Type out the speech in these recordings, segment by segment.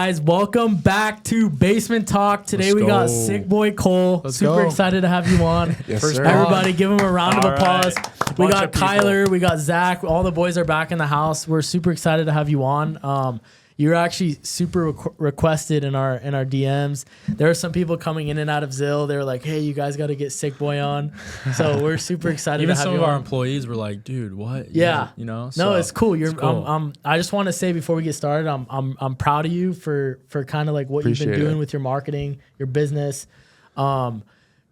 guys? Welcome back to Basement Talk. Today we got SickBoyCole. Super excited to have you on. Yes, sir. Everybody give him a round of applause. Right. We got Kyler, we got Zach. All the boys are back in the house. We're super excited to have you on. You're actually super requested in our DMs. There are some people coming in and out of Zill. They were like, "Hey, you guys got to get SickBoy on." So we're super excited. Even to have some you of our on. employees were like, "Dude, what?" Yeah, you know. No, So, it's cool. You're. it's cool. I just want to say before we get started, I'm proud of you for kind of like what you've been doing with your marketing, your business.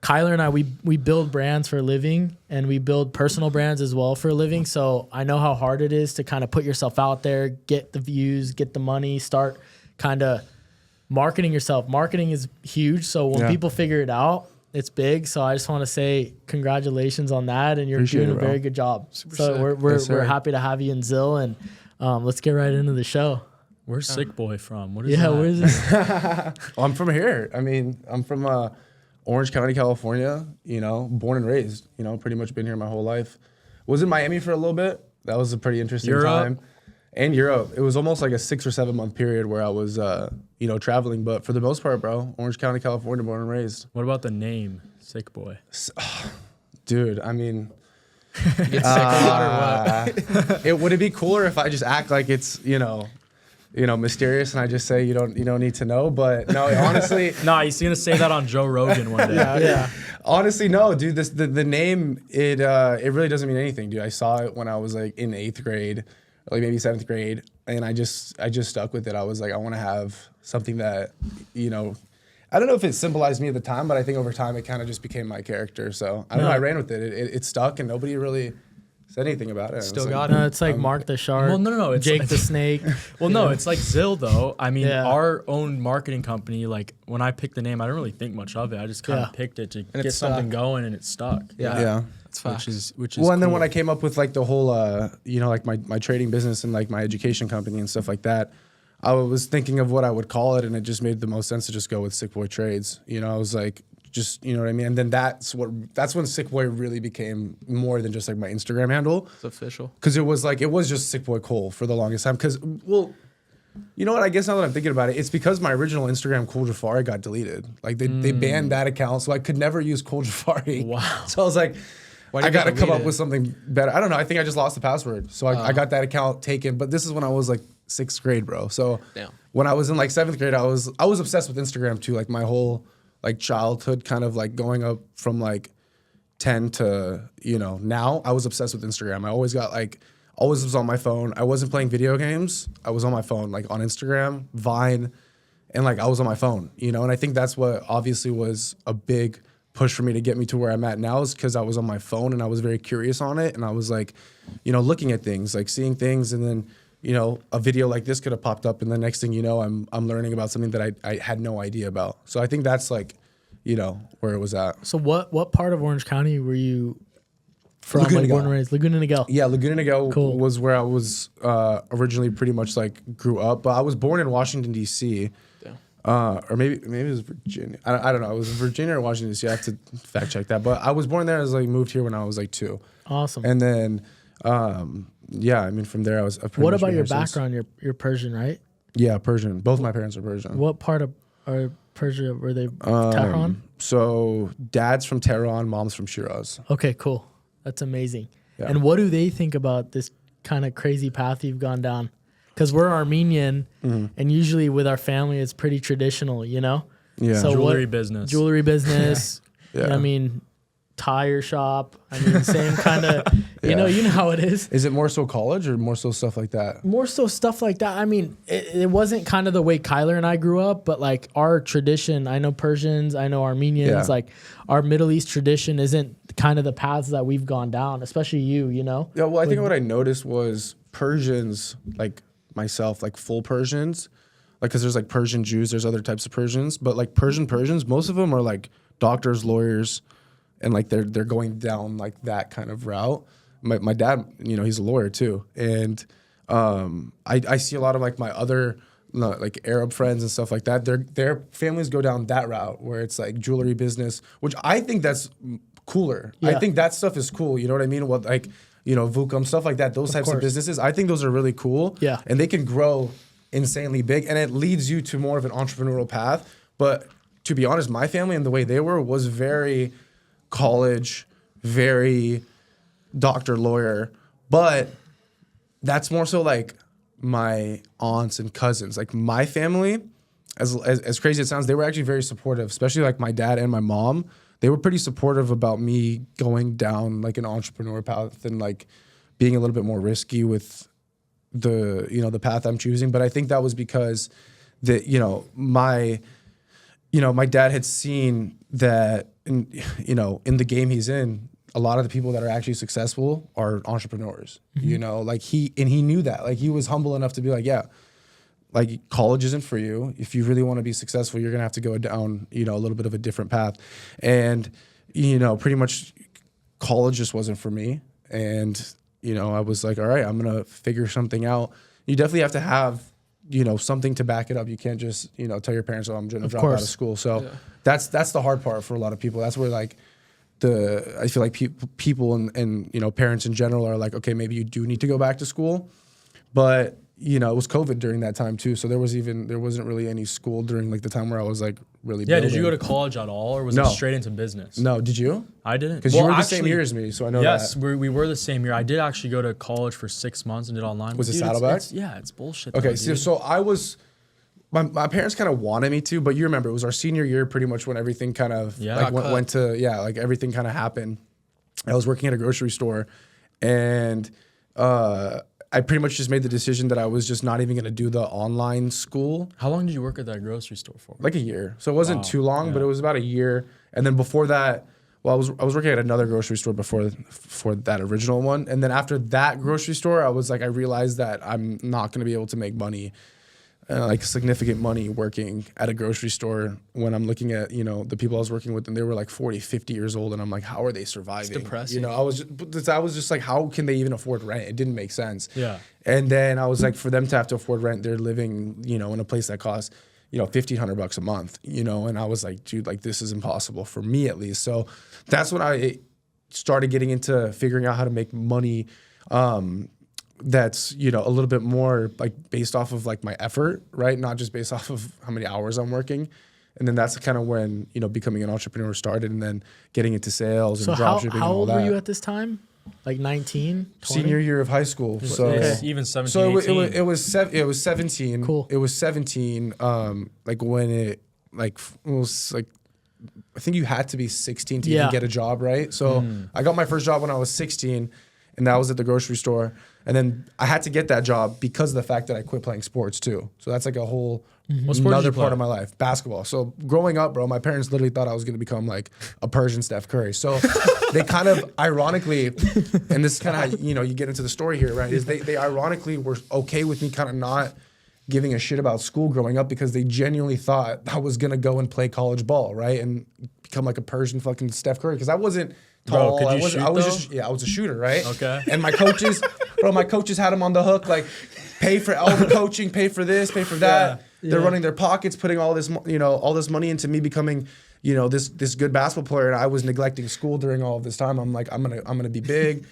Kyler and I, we build brands for a living, and we build personal brands as well for a living. So I know how hard it is to kind of put yourself out there, get the views, get the money, start kind of marketing yourself. Marketing is huge. So when people figure it out, it's big. So I just want to say congratulations on that, and you're doing a very good job. So we're happy to have you in Zill, and let's get right into the show. Where's SickBoy from? What is that? Where's this? Well, I'm from here. I mean, I'm from Orange County, California, you know, born and raised, you know, pretty much been here my whole life. Was in Miami for a little bit. That was a pretty interesting time. And Europe. It was almost like a 6 or 7 month period where I was, you know, traveling. But for the most part, bro, Orange County, California, born and raised. What about the name SickBoy? Dude, I mean, Get sick a lot or what? would it be cooler if I just act like it's, you know, mysterious, and I just say you don't need to know? But no, honestly, Nah, he's gonna say that on Joe Rogan one day. Yeah. Honestly, no, dude. The name it really doesn't mean anything, dude. I saw it when I was like in 8th grade, like maybe 7th grade, and I just stuck with it. I was like, I want to have something that, you know, I don't know if it symbolized me at the time, but I think over time it kind of just became my character. So I don't know. I ran with it. It stuck, and nobody really said anything about it. Still like, got No, it's like Mark the Shark. Well, no. It's Jake like, the Snake. well, no, it's like Zill though. I mean, Yeah. our own marketing company. Like when I picked the name, I don't really think much of it. I just kind of picked it to get something going, and it stuck. Yeah. That's fast. Which is well, and then cool. when I came up with like the whole, you know, like my trading business and like my education company and stuff like that, I was thinking of what I would call it, and it just made the most sense to just go with SickBoyTrades. You know, I was like, just, you know what I mean? And then that's when SickBoy really became more than just like my Instagram handle. It's official. Because it was just SickBoyCole for the longest time. Because, well, you know what? I guess now that I'm thinking about it, it's because my original Instagram, Cool Jafari, got deleted. Like they banned that account, so I could never use Cool Jafari. Wow. So I was like, I got to come up with something better. I don't know. I think I just lost the password. So I got that account taken. But this is when I was like 6th grade, bro. So when I was in like 7th grade, I was obsessed with Instagram too. Like my whole like childhood, kind of like going up from like 10 to, you know, now I was obsessed with Instagram. I always was on my phone. I wasn't playing video games. I was on my phone, like on Instagram, Vine, and like I was on my phone, you know? And I think that's what obviously was a big push for me to get me to where I'm at now, is because I was on my phone and I was very curious on it. And I was like, you know, looking at things, like seeing things, and then, you know, a video like this could have popped up, and the next thing you know, I'm learning about something that I had no idea about. So I think that's like, you know, where it was at. So what part of Orange County were you from? Laguna like Niguel. born and raised? Laguna Niguel. Yeah, Laguna Niguel was where I was originally pretty much like grew up. But I was born in Washington, D.C. Or maybe it was Virginia. I don't know. It was Virginia or Washington, D.C. I have to fact check that. But I was born there. I was like moved here when I was like 2. Awesome. And then, yeah, I mean, from there I was. What about your background? You're Persian, right? Yeah, Persian. Both my parents are Persian. What part of Persia were they? Tehran? So dad's from Tehran, mom's from Shiraz. Okay, cool. That's amazing. Yeah. And what do they think about this kind of crazy path you've gone down? Because we're Armenian, and usually with our family, it's pretty traditional, you know? Yeah. So jewelry business. Yeah. I mean, tire shop. I mean, same kind of, you know how it is. Is it more so college or more so stuff like that? More so stuff like that. I mean, it wasn't kind of the way Kyler and I grew up, but like our tradition, I know Persians, I know Armenians, like our Middle East tradition isn't kind of the paths that we've gone down, especially you know? Yeah, well, I think what I noticed was Persians, like myself, like full Persians, like, because there's like Persian Jews, there's other types of Persians, but like Persians, most of them are like doctors, lawyers, and like they're going down like that kind of route. My dad, you know, he's a lawyer too, and I see a lot of like my other like Arab friends and stuff like that. Their families go down that route where it's like jewelry business, which I think that's cooler. Yeah. I think that stuff is cool. You know what I mean? What like, you know, Vucom, stuff like that. Those types of businesses, I think those are really cool. Yeah, and they can grow insanely big, and it leads you to more of an entrepreneurial path. But to be honest, my family and the way they were was very college, very doctor, lawyer, but that's more so like my aunts and cousins. Like my family, as crazy as it sounds, they were actually very supportive, especially like my dad and my mom. They were pretty supportive about me going down like an entrepreneur path and like being a little bit more risky with the path I'm choosing. But I think that was because my dad had seen that in the game he's in, a lot of the people that are actually successful are entrepreneurs. Like he knew that. Like he was humble enough to be like, yeah, like college isn't for you. If you really want to be successful, you're gonna have to go down, a little bit of a different path. And, pretty much college just wasn't for me. And, I was like, all right, I'm gonna figure something out. You definitely have to have, something to back it up. You can't just, tell your parents, oh, I'm gonna drop out of school. So that's the hard part for a lot of people. That's where like I feel like people and parents in general are like, okay, maybe you do need to go back to school, but it was COVID during that time too. So there wasn't really any school during like the time where I was like really building. Did you go to college at all, or was it straight into business? No, did you? I didn't. Because you were the same year as me, so I know that. Yes, we were the same year. I did actually go to college for 6 months and did online. Was it Saddleback? It's bullshit. Okay, so I was... My parents kind of wanted me to, but you remember, it was our senior year pretty much when everything kind of everything kind of happened. I was working at a grocery store, and I pretty much just made the decision that I was just not even going to do the online school. How long did you work at that grocery store for? Like a year. So it wasn't too long, but it was about a year. And then before that, I was working at another grocery store before that original one. And then after that grocery store, I was like, I realized that I'm not going to be able to make money, like significant money working at a grocery store when I'm looking at, the people I was working with, and they were like 40, 50 years old. And I'm like, how are they surviving? It's depressing. I was just like, how can they even afford rent? It didn't make sense. Yeah. And then I was like, for them to have to afford rent, they're living, in a place that costs, $1,500 a month, and I was like, dude, like this is impossible for me at least. So that's when I started getting into figuring out how to make money, that's, a little bit more like based off of like my effort, right? Not just based off of how many hours I'm working. And then that's kind of when, becoming an entrepreneur started, and then getting into sales and dropshipping and all that. How old were you at this time? Like 19, 20? Senior year of high school. So even 17, so 18. it was 17. Cool. It was 17. Like when it was like, I think you had to be 16 to even get a job, right? So I got my first job when I was 16, and that was at the grocery store. And then I had to get that job because of the fact that I quit playing sports too. So that's like a whole another part of my life, basketball. So growing up, bro, my parents literally thought I was going to become like a Persian Steph Curry. So they kind of ironically, and this is kind of how, you get into the story here, right? Is they ironically were okay with me kind of not giving a shit about school growing up, because they genuinely thought I was going to go and play college ball, right? And become like a Persian fucking Steph Curry. Because I wasn't tall. Bro, I was a shooter, right? Okay. And my coaches had him on the hook, like pay for all the coaching, pay for this, pay for that. Yeah. They're running their pockets, putting all this money into me becoming, this good basketball player, and I was neglecting school during all of this time. I'm like, I'm gonna be big.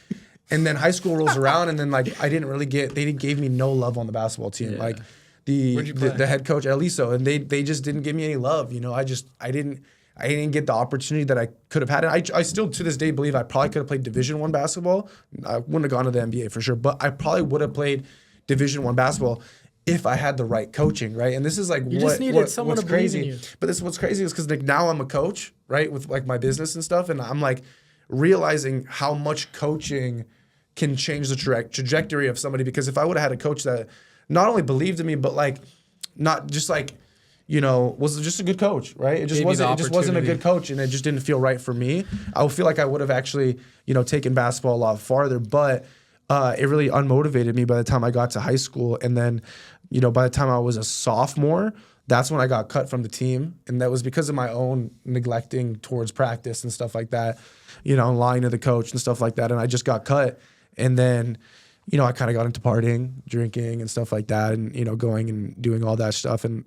And then high school rolls around, and then like they gave me no love on the basketball team. Yeah. Like the head coach at Liso, and they just didn't give me any love. I didn't get the opportunity that I could have had. And I still, to this day, believe I probably could have played Division I basketball. I wouldn't have gone to the NBA for sure, but I probably would have played Division I basketball if I had the right coaching, right? And this is like what's crazy. But what's crazy is because like now I'm a coach, right, with like my business and stuff, and I'm like realizing how much coaching can change the trajectory of somebody. Because if I would have had a coach that not only believed in me, but like not just like, was just a good coach, right? It just wasn't a good coach, and it just didn't feel right for me. I feel like I would have actually, taken basketball a lot farther, but it really unmotivated me by the time I got to high school. And then, by the time I was a sophomore, that's when I got cut from the team. And that was because of my own neglecting towards practice and stuff like that, lying to the coach and stuff like that. And I just got cut. And then, I kind of got into partying, drinking and stuff like that, and, going and doing all that stuff. And,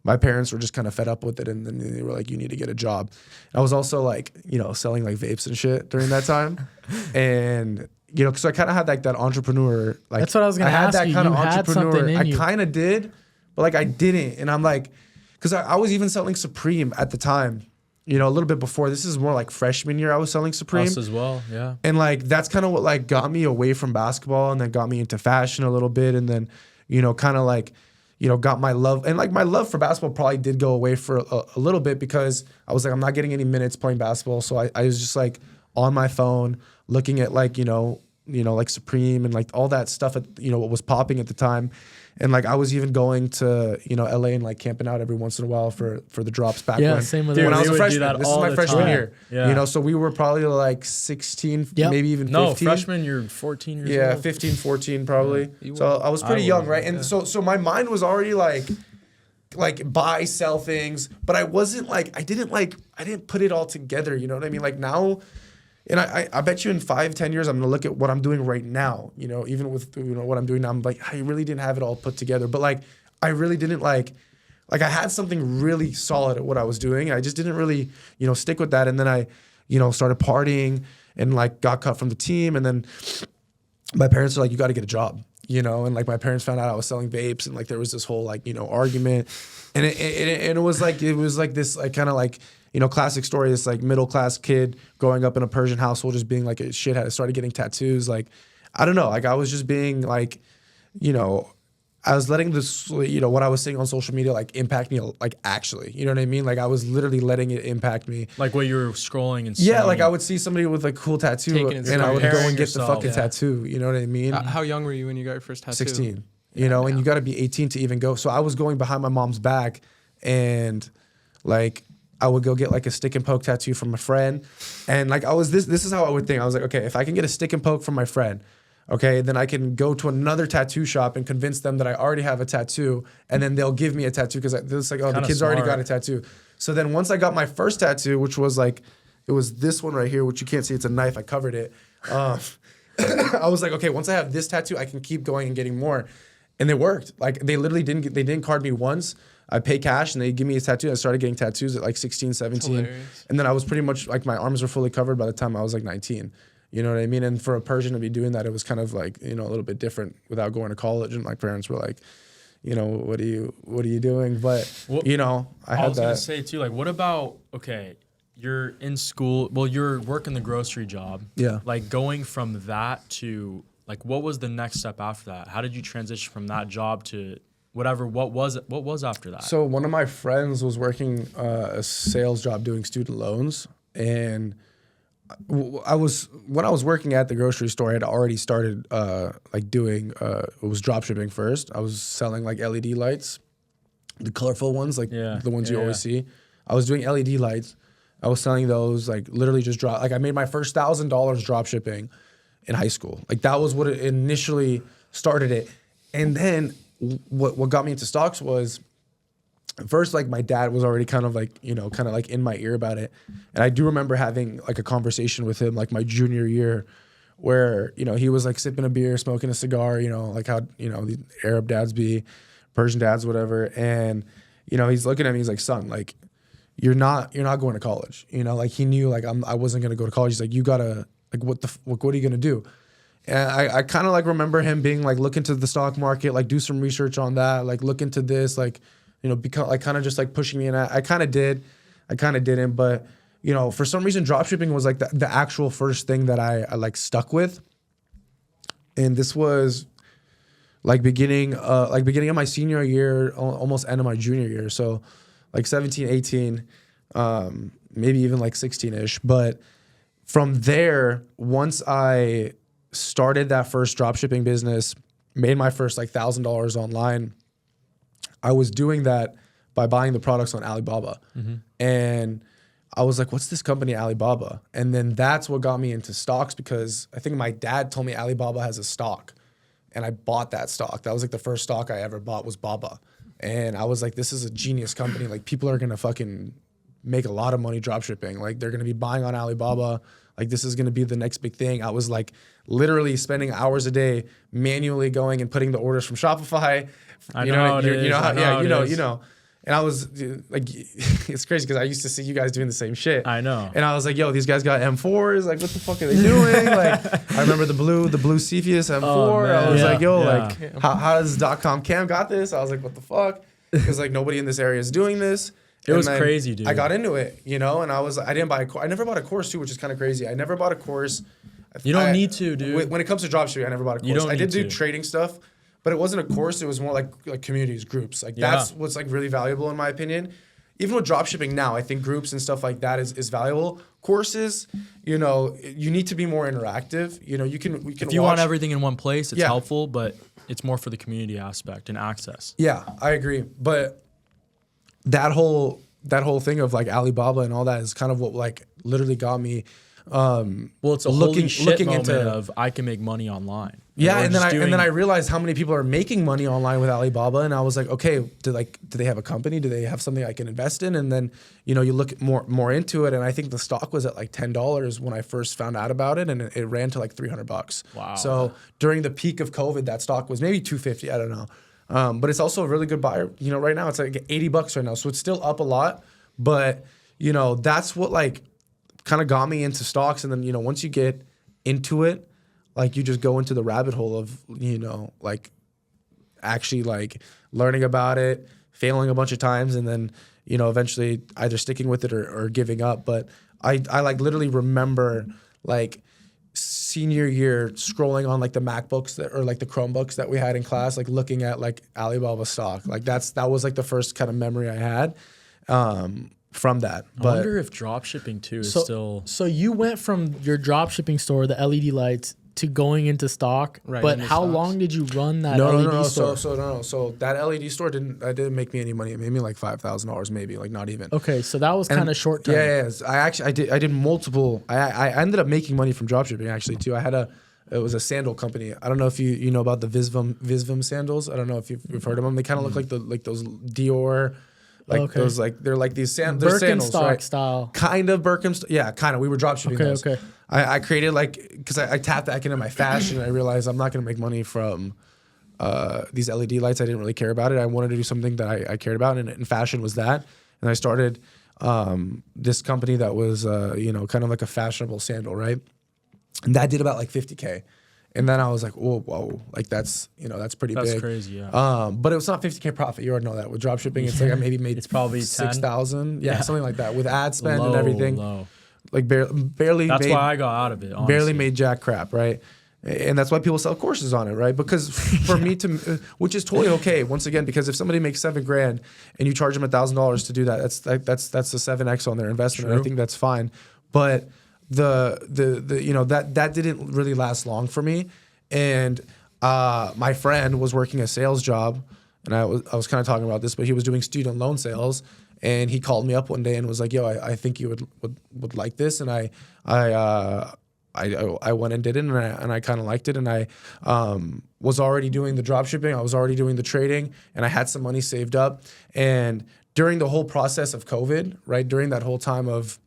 my parents were just kind of fed up with it, and then they were like, you need to get a job. I was also like, selling like vapes and shit during that time. And, you know, because I kind of had like that entrepreneur, like that's what I was gonna ask you. I had that kind of entrepreneur. I kind of did, but like I didn't, and I'm like, because I was even selling Supreme at the time, you know, a little bit before. This is more like freshman year. I was selling Supreme. Us as well, yeah. And like that's kind of what like got me away from basketball, and then got me into fashion a little bit, and then, you know, kind of like, you know, got my love, and like my love for basketball probably did go away for a little bit, because I was like, I'm not getting any minutes playing basketball, so I was just like on my phone looking at like, you know, like Supreme and like all that stuff, you know, what was popping at the time. And like I was even going to, you know, LA and like camping out every once in a while for the drops back when. Same with when I was a freshman. This is my freshman year. Yeah. You know, so we were probably like 16, maybe even 15. No, freshman, you're 14 years old. Yeah, 15, 14 probably. Yeah. So I was pretty young, right? And so my mind was already like buy, sell things, but I wasn't like, I didn't put it all together, you know what I mean? Like now, and I bet you in 5-10 years, I'm going to look at what I'm doing right now, you know, even with, you know, what I'm doing now, I'm like, I really didn't have it all put together, but like, I really didn't like I had something really solid at what I was doing. I just didn't really, you know, stick with that. And then I, you know, started partying and like got cut from the team. And then my parents were like, you got to get a job, you know? And like my parents found out I was selling vapes, and like there was this whole like, you know, argument. And it was like this like kind of like, you know, classic story, this like middle class kid growing up in a Persian household, just being like a shithead. I started getting tattoos. Like, I don't know. Like I was just being like, you know, I was letting this, you know, what I was seeing on social media, like impact me, like actually, you know what I mean? Like I was literally letting it impact me. Like what you were scrolling and yeah, like I would see somebody with like cool tattoo and I would go and get the fucking tattoo. You know what I mean? How young were you when you got your first tattoo? 16, you know, and you got to be 18 to even go. So I was going behind my mom's back, and like, I would go get like a stick and poke tattoo from a friend. And like this is how I would think. I was like, okay, if I can get a stick and poke from my friend, okay, then I can go to another tattoo shop and convince them that I already have a tattoo, and then they'll give me a tattoo because it's like, oh, the kid's already got a tattoo. So then once I got my first tattoo, which was like, it was this one right here, which you can't see, it's a knife, I covered it. I was like, okay, once I have this tattoo, I can keep going and getting more. And it worked. Like they literally didn't card me once. I pay cash and they give me a tattoo. I started getting tattoos at like 16, 17. And then I was pretty much like, my arms were fully covered by the time I was like 19. You know what I mean? And for a Persian to be doing that, it was kind of like, you know, a little bit different without going to college. And my parents were like, you know, what are you doing? But, you know, I was going to say too, like, what about, okay, you're in school, well, you're working the grocery job. Yeah. Like going from that to like, what was the next step after that? How did you transition from that job to whatever, what was after that? So one of my friends was working a sales job doing student loans, and when I was working at the grocery store, I had already started like doing it was drop shipping first. I was selling like LED lights, the colorful ones, like the ones you always see. I was doing LED lights. I was selling those, like literally just drop. Like I made my first $1,000 drop shipping in high school. Like that was what it initially started it. And then what got me into stocks was, first, like my dad was already kind of like, you know, kind of like in my ear about it. And I do remember having like a conversation with him like my junior year where, you know, he was like sipping a beer, smoking a cigar, you know, like how, you know, the Arab dads be, Persian dads, whatever. And, you know, he's looking at me, he's like, son, like, you're not going to college. You know, like he knew like I wasn't going to go to college. He's like, you gotta, like, what are you going to do? And I kind of like remember him being like, look into the stock market, like do some research on that, like look into this, like, you know, become like kind of just like pushing me. And I kind of did, I kind of didn't. But, you know, for some reason, dropshipping was like the actual first thing that I like stuck with. And this was like beginning of my senior year, almost end of my junior year. So like 17, 18, maybe even like 16-ish. But from there, once I started that first dropshipping business, made my first like $1,000 online, I was doing that by buying the products on Alibaba. Mm-hmm. And I was like, what's this company Alibaba? And then that's what got me into stocks, because I think my dad told me Alibaba has a stock, and I bought that stock. That was like the first stock I ever bought was Baba. And I was like, this is a genius company. Like people are going to fucking make a lot of money dropshipping. Like they're going to be buying on Alibaba. Like this is going to be the next big thing. I was like literally spending hours a day manually going and putting the orders from Shopify. You know. And I was like, it's crazy because I used to see you guys doing the same shit. I know. And I was like, yo, these guys got M4s. Like, what the fuck are they doing? Like, I remember the blue Cepheus M4. I was like, yo, like, how does .com Cam got this? I was like, what the fuck? Because like nobody in this area is doing this. It was crazy, dude. I got into it, you know, and I didn't buy I never bought a course too, which is kind of crazy. I never bought a course. You don't need to, dude. When it comes to dropshipping, I never bought a course. I did do trading stuff. But it wasn't a course. It was more like communities, groups. Like that's what's like really valuable in my opinion. Even with dropshipping now, I think groups and stuff like that is valuable. Courses, you know, you need to be more interactive. You know, we can. If you want everything in one place, it's helpful, but it's more for the community aspect and access. Yeah, I agree. But that whole thing of like Alibaba and all that is kind of what like literally got me. Well, it's a looking moment of I can make money online. Yeah, and then I realized how many people are making money online with Alibaba, and I was like, okay, do they have a company? Do they have something I can invest in? And then you look more into it, and I think the stock was at like $10 when I first found out about it, and it ran to like $300. Wow! So during the peak of COVID, that stock was maybe $250. I don't know, but it's also a really good buy. You know, right now it's like $80 right now, so it's still up a lot. But you know, that's what like kind of got me into stocks, and then once you get into it. Like you just go into the rabbit hole of, like actually like learning about it, failing a bunch of times, and then, eventually either sticking with it or giving up. But I like literally remember like senior year scrolling on like the MacBooks or like the Chromebooks that we had in class, like looking at like Alibaba stock. Like that was like the first kind of memory I had from that. I wonder if dropshipping too is still. So you went from your dropshipping store, the LED lights, to going into stock, right? But how long did you run that LED store? So that LED store didn't make me any money. It made me like $5,000, maybe, like not even. Okay, so that was kind of short term. Yeah. I did multiple. I ended up making money from dropshipping actually too. It was a sandal company. I don't know if you know about the Visvim sandals. I don't know if you've heard of them. They kind of look like those Dior. Those they're like these sandals, right? Style. Kind of Birkenstock. Yeah, kind of. We were dropshipping those. Okay. I created because I tapped back into my fashion and I realized I'm not going to make money from these LED lights. I didn't really care about it. I wanted to do something that I cared about, and fashion was that. And I started this company that was kind of like a fashionable sandal, right? And that did about like $50K. And then I was like, whoa, like that's pretty big. That's crazy, yeah. But it was not $50K profit. You already know that with dropshipping. It's like I maybe made it's probably 6,000, something like that with ad spend and everything. Low. Like barely. That's why I got out of it. Honestly. Barely made jack crap, right? And that's why people sell courses on it, right? Because for me to, which is totally okay. Once again, because if somebody makes $7,000 and you charge them $1,000 to do that, that's a 7x on their investment. And I think that's fine. But that didn't really last long for me. And my friend was working a sales job, and I was kind of talking about this, but he was doing student loan sales, and he called me up one day and was like, "Yo, I think you would like this," and I went and did it, and I kind of liked it, and I was already doing the drop shipping, I was already doing the trading, and I had some money saved up, and during the whole process of COVID, right, during that whole time of,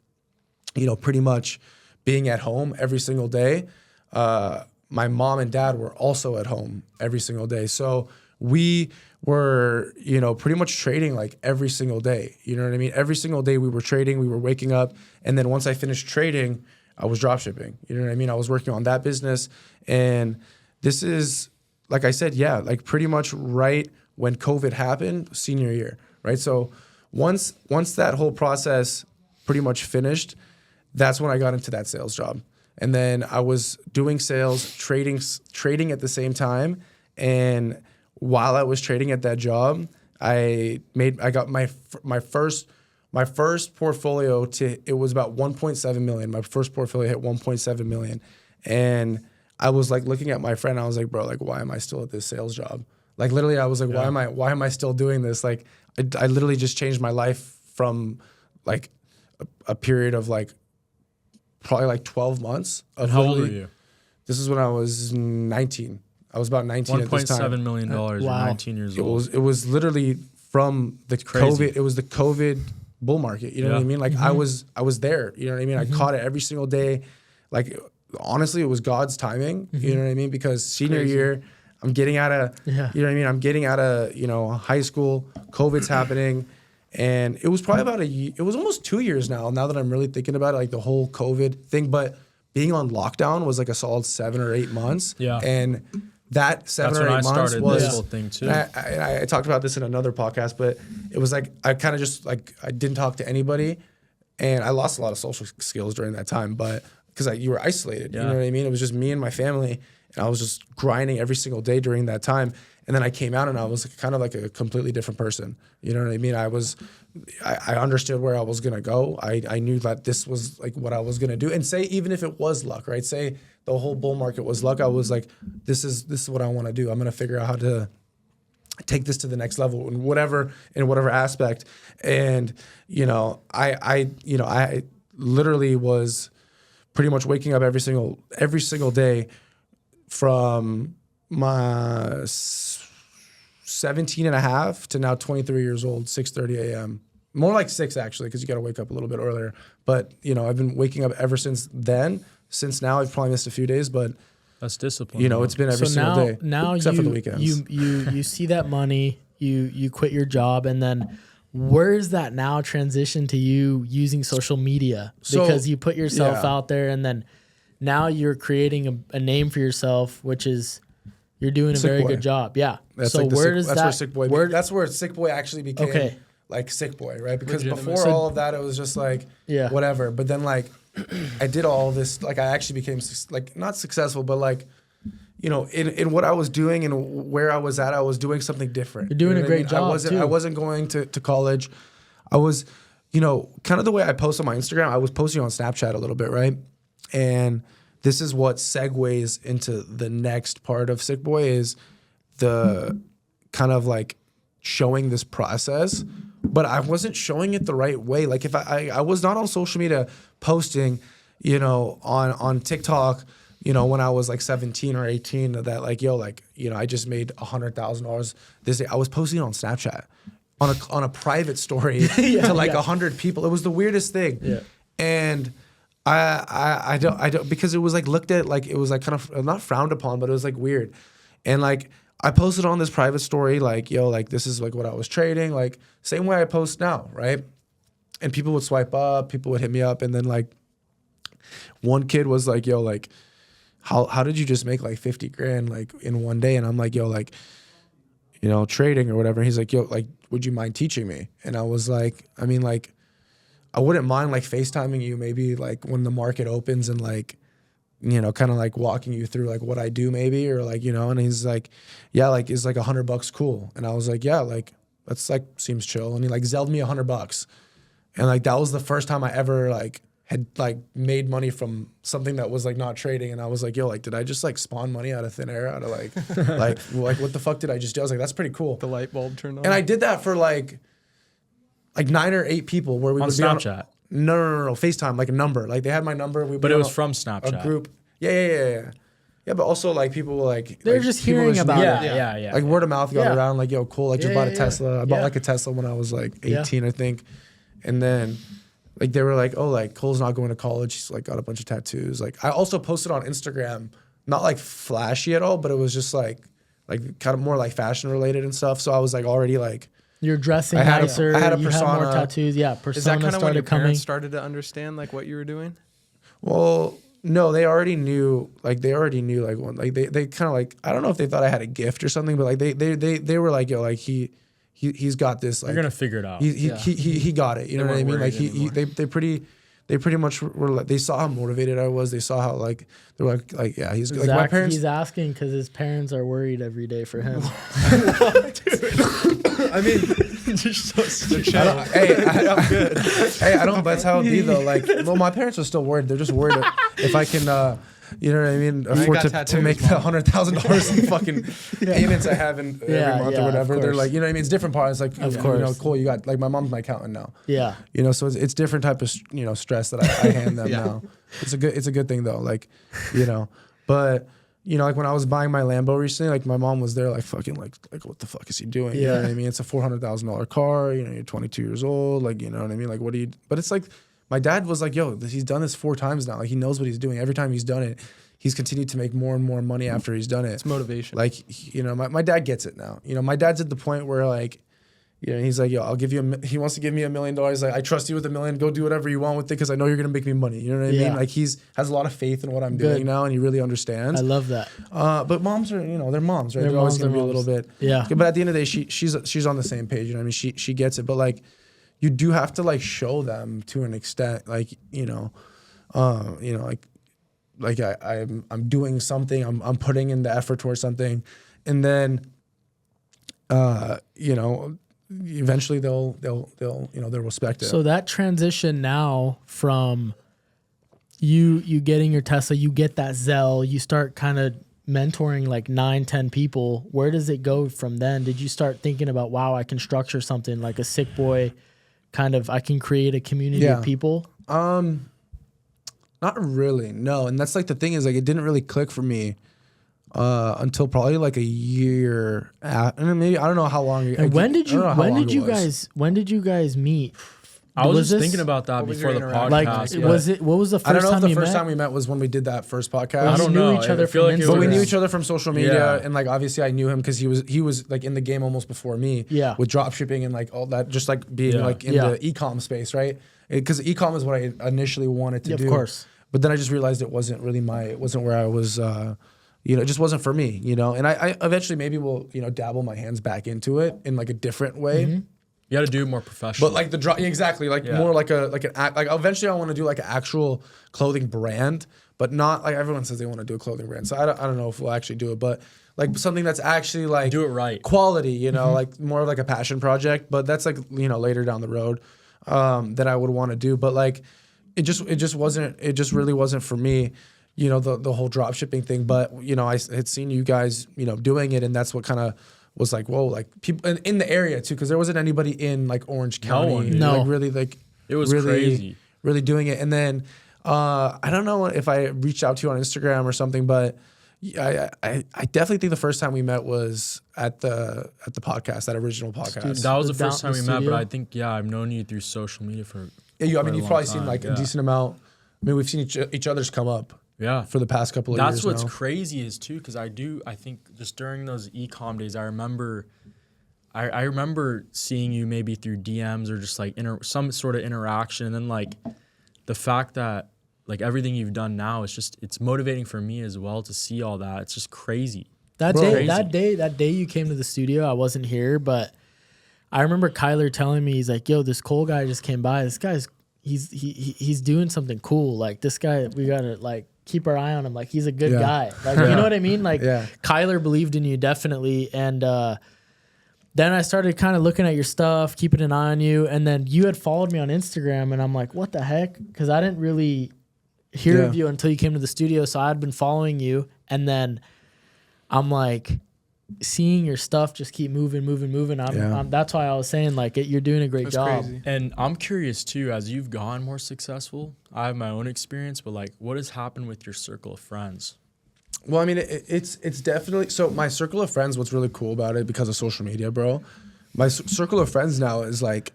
pretty much being at home every single day, my mom and dad were also at home every single day. So we were, pretty much trading like every single day. You know what I mean? Every single day we were trading, we were waking up. And then once I finished trading, I was drop shipping. You know what I mean? I was working on that business. And this is, like I said, like pretty much right when COVID happened, senior year, right? So once that whole process pretty much finished, that's when I got into that sales job. And then I was doing sales, trading at the same time. And while I was trading at that job, I got my first portfolio it was about 1.7 million. My first portfolio hit 1.7 million. And I was like looking at my friend, I was like, bro, like why am I still at this sales job? Like literally I was like, why am I still doing this? Like I literally just changed my life from like a period of like probably like 12 months. How old were you? This is when I was 19. I was about 19 at this time. $1.7 million. Wow. You're 19 years old. It was literally from the COVID. It was the COVID bull market. You know what I mean? Like I was there. You know what I mean? I caught it every single day. Like honestly, it was God's timing. You know what I mean? Because senior year, I'm getting out of, you know what I mean? I'm getting out of, high school. COVID's happening. And it was probably about it was almost 2 years now that I'm really thinking about it, like the whole COVID thing. But being on lockdown was like a solid 7 or 8 months. Yeah. And that 7 That's or 8 when I months started was this whole thing too. I talked about this in another podcast, but it was like I kind of just like I didn't talk to anybody, and I lost a lot of social skills during that time. But because you were isolated, you know what I mean? It was just me and my family, and I was just grinding every single day during that time. And then I came out and I was kind of like a completely different person. You know what I mean? I understood where I was gonna go. I knew that this was like what I was gonna do. And say even if it was luck, right? Say the whole bull market was luck. I was like, this is what I want to do. I'm gonna figure out how to take this to the next level in whatever aspect. And I literally was pretty much waking up every single day from my 17 and a half to now 23 years old, 6:30 a.m. More like 6 actually, because you got to wake up a little bit earlier. But I've been waking up ever since then. Since now, I've probably missed a few days, but that's discipline. It's been every single day. Now except for the weekends. You see that money, you quit your job, and then where is that now transition to you using social media? Because you put yourself out there, and then now you're creating a name for yourself, which is you're doing a very good job. Yeah. That's so like where does that's that? Where SickBoy. That's where SickBoy actually became like SickBoy, right? Because before all of that, it was just like whatever. But then like I did all this, like I actually became like not successful, but like in what I was doing and where I was at, I was doing something different. You're doing a great job. I wasn't going to college. I was, kind of the way I post on my Instagram. I was posting on Snapchat a little bit, right? And this is what segues into the next part of SickBoy is the kind of like showing this process, but I wasn't showing it the right way. Like if I was not on social media posting, on TikTok, when I was like 17 or 18 that like, I just made $100,000 this day. I was posting on Snapchat on a private story to like 100 people. It was the weirdest thing. Yeah. And I don't because it was like looked at like it was like kind of not frowned upon, but it was like weird. And like I posted on this private story like like this is like what I was trading, like same way I post now, right? And people would swipe up, people would hit me up, and then like one kid was like, like how did you just make like 50 grand like in one day? And I'm like, like trading or whatever. He's like, like would you mind teaching me? And I was like, I mean like I wouldn't mind like FaceTiming you maybe like when the market opens and like, kind of like walking you through like what I do maybe or like, and he's like, yeah, like is like $100 cool? And I was like, yeah, like that's like seems chill. And he like Zelled me $100. And like that was the first time I ever like had like made money from something that was like not trading. And I was like, like did I just like spawn money out of thin air out of like like what the fuck did I just do? I was like, that's pretty cool. The light bulb turned on. And I did that for like 9 or 8 people where we on would Snapchat. Be on no FaceTime, like a number. Like they had my number. But it was from Snapchat. A group. Yeah. Yeah, but also like people were like they're just hearing about it. Yeah. Like word of mouth got around. Like Cole, I just bought a Tesla. I bought like a Tesla when I was like 18, I think. And then like they were like, oh, like Cole's not going to college. He's like got a bunch of tattoos. Like I also posted on Instagram, not like flashy at all, but it was just like kind of more like fashion related and stuff. So I was like already like. You're dressing nicer. I had a you persona. Have more tattoos. Yeah, persona Is that kind of when your coming. parents started to understand like what you were doing? Well, no, they already knew. Like one. Like they kind of like I don't know if they thought I had a gift or something, but like they were like like he's got this. Like you're gonna figure it out. He got it. You know what I mean? Like they pretty much were like they saw how motivated I was. They saw how like they were like yeah he's like my parents. He's asking because his parents are worried every day for him. I mean, I'm good. Hey, I don't. That's how it be though. Like, well, my parents are still worried. They're just worried if I can, you know what I mean, afford to make the $100,000 in fucking payments I have in every month or whatever. They're like, you know what I mean. It's different parts. Like, of course, Cole, you got like my mom's my accountant now. Yeah. So it's different type of stress that I hand them now. It's a good thing though. Like, but. Like when I was buying my Lambo recently, like my mom was there, like fucking, like what the fuck is he doing? Yeah. You know what I mean? It's a $400,000 car. You're 22 years old. Like, you know what I mean? Like, what do you? But it's like, my dad was like, yo, he's done this 4 times now. Like, he knows what he's doing. Every time he's done it, he's continued to make more and more money after he's done it. It's motivation. Like, my dad gets it now. My dad's at the point where like, You know, he's like, yo, I'll give you he wants to give me $1 million. Like, I trust you with $1 million. Go do whatever you want with it because I know you're going to make me money. You know what I mean? Like, has a lot of faith in what I'm doing now, and he really understands. I love that. But moms are, they're moms, right? They're always going to be a little bit. Yeah. But at the end of the day, she's on the same page. You know what I mean? She gets it. But, like, you do have to, like, show them to an extent, like, I'm doing something. I'm putting in the effort towards something. And then, eventually they'll respect it. So that transition now from you getting your Tesla, you get that Zelle, you start kind of mentoring like 9-10 people. Where does it go from then? Did you start thinking about, wow, I can structure something like a SickBoy kind of, I can create a community of people? Not really, no. And that's like the thing is, like, it didn't really click for me until probably like a year after, and maybe I don't know how long. And when did you guys meet? I was just thinking about that before the podcast. Like, what was the first time you met? I don't know if the first time we met was when we did that first podcast. I don't know. Knew each other from Instagram. But we knew each other from social media, and like obviously I knew him because he was like in the game almost before me. Yeah. With drop shipping and like all that, just like being like in the e-com space, right? Because e-com is what I initially wanted to do. Of course. But then I just realized it wasn't really it wasn't where I was. It just wasn't for me, And I eventually maybe will, dabble my hands back into it in like a different way. Mm-hmm. You got to do it more professional. But like the drop, exactly, like more like eventually I want to do like an actual clothing brand, but not like everyone says they want to do a clothing brand. So I don't know if we'll actually do it, but like something that's actually like do it right, quality, like more of like a passion project. But that's like later down the road that I would want to do. But like it just really wasn't for me. The whole drop shipping thing, but I had seen you guys doing it, and that's what kind of was like, whoa, like people in the area too, because there wasn't anybody in like Orange County, like really like it was really, crazy, really doing it. And then I don't know if I reached out to you on Instagram or something, but I definitely think the first time we met was at the podcast, that original podcast. Dude, that was the first time we met, but I think I've known you through social media for you've probably seen like a decent amount. I mean, we've seen each other's come up. Yeah, for the past couple of years. That's what's now. crazy is too, because I think just during those e-com days, I remember seeing you maybe through DMs or just like some sort of interaction, and then like the fact that like everything you've done now is just it's motivating for me as well to see all that. It's just crazy. That day you came to the studio, I wasn't here, but I remember Kyler telling me, he's like, "Yo, this Cole guy just came by. This guy's he's doing something cool. Like this guy, we gotta like." Keep our eye on him. Like he's a good guy. Like, you know what I mean? Like Kyler believed in you definitely. And then I started kind of looking at your stuff, keeping an eye on you. And then you had followed me on Instagram and I'm like, what the heck? Because I didn't really hear of you until you came to the studio. So I had been following you. And then I'm like, seeing your stuff just keep moving. That's why I was saying like you're doing a great job. Crazy. And I'm curious too, as you've gone more successful, I have my own experience, but like what has happened with your circle of friends? Well, I mean, it's definitely, so my circle of friends, what's really cool about it because of social media, bro, my circle of friends now is like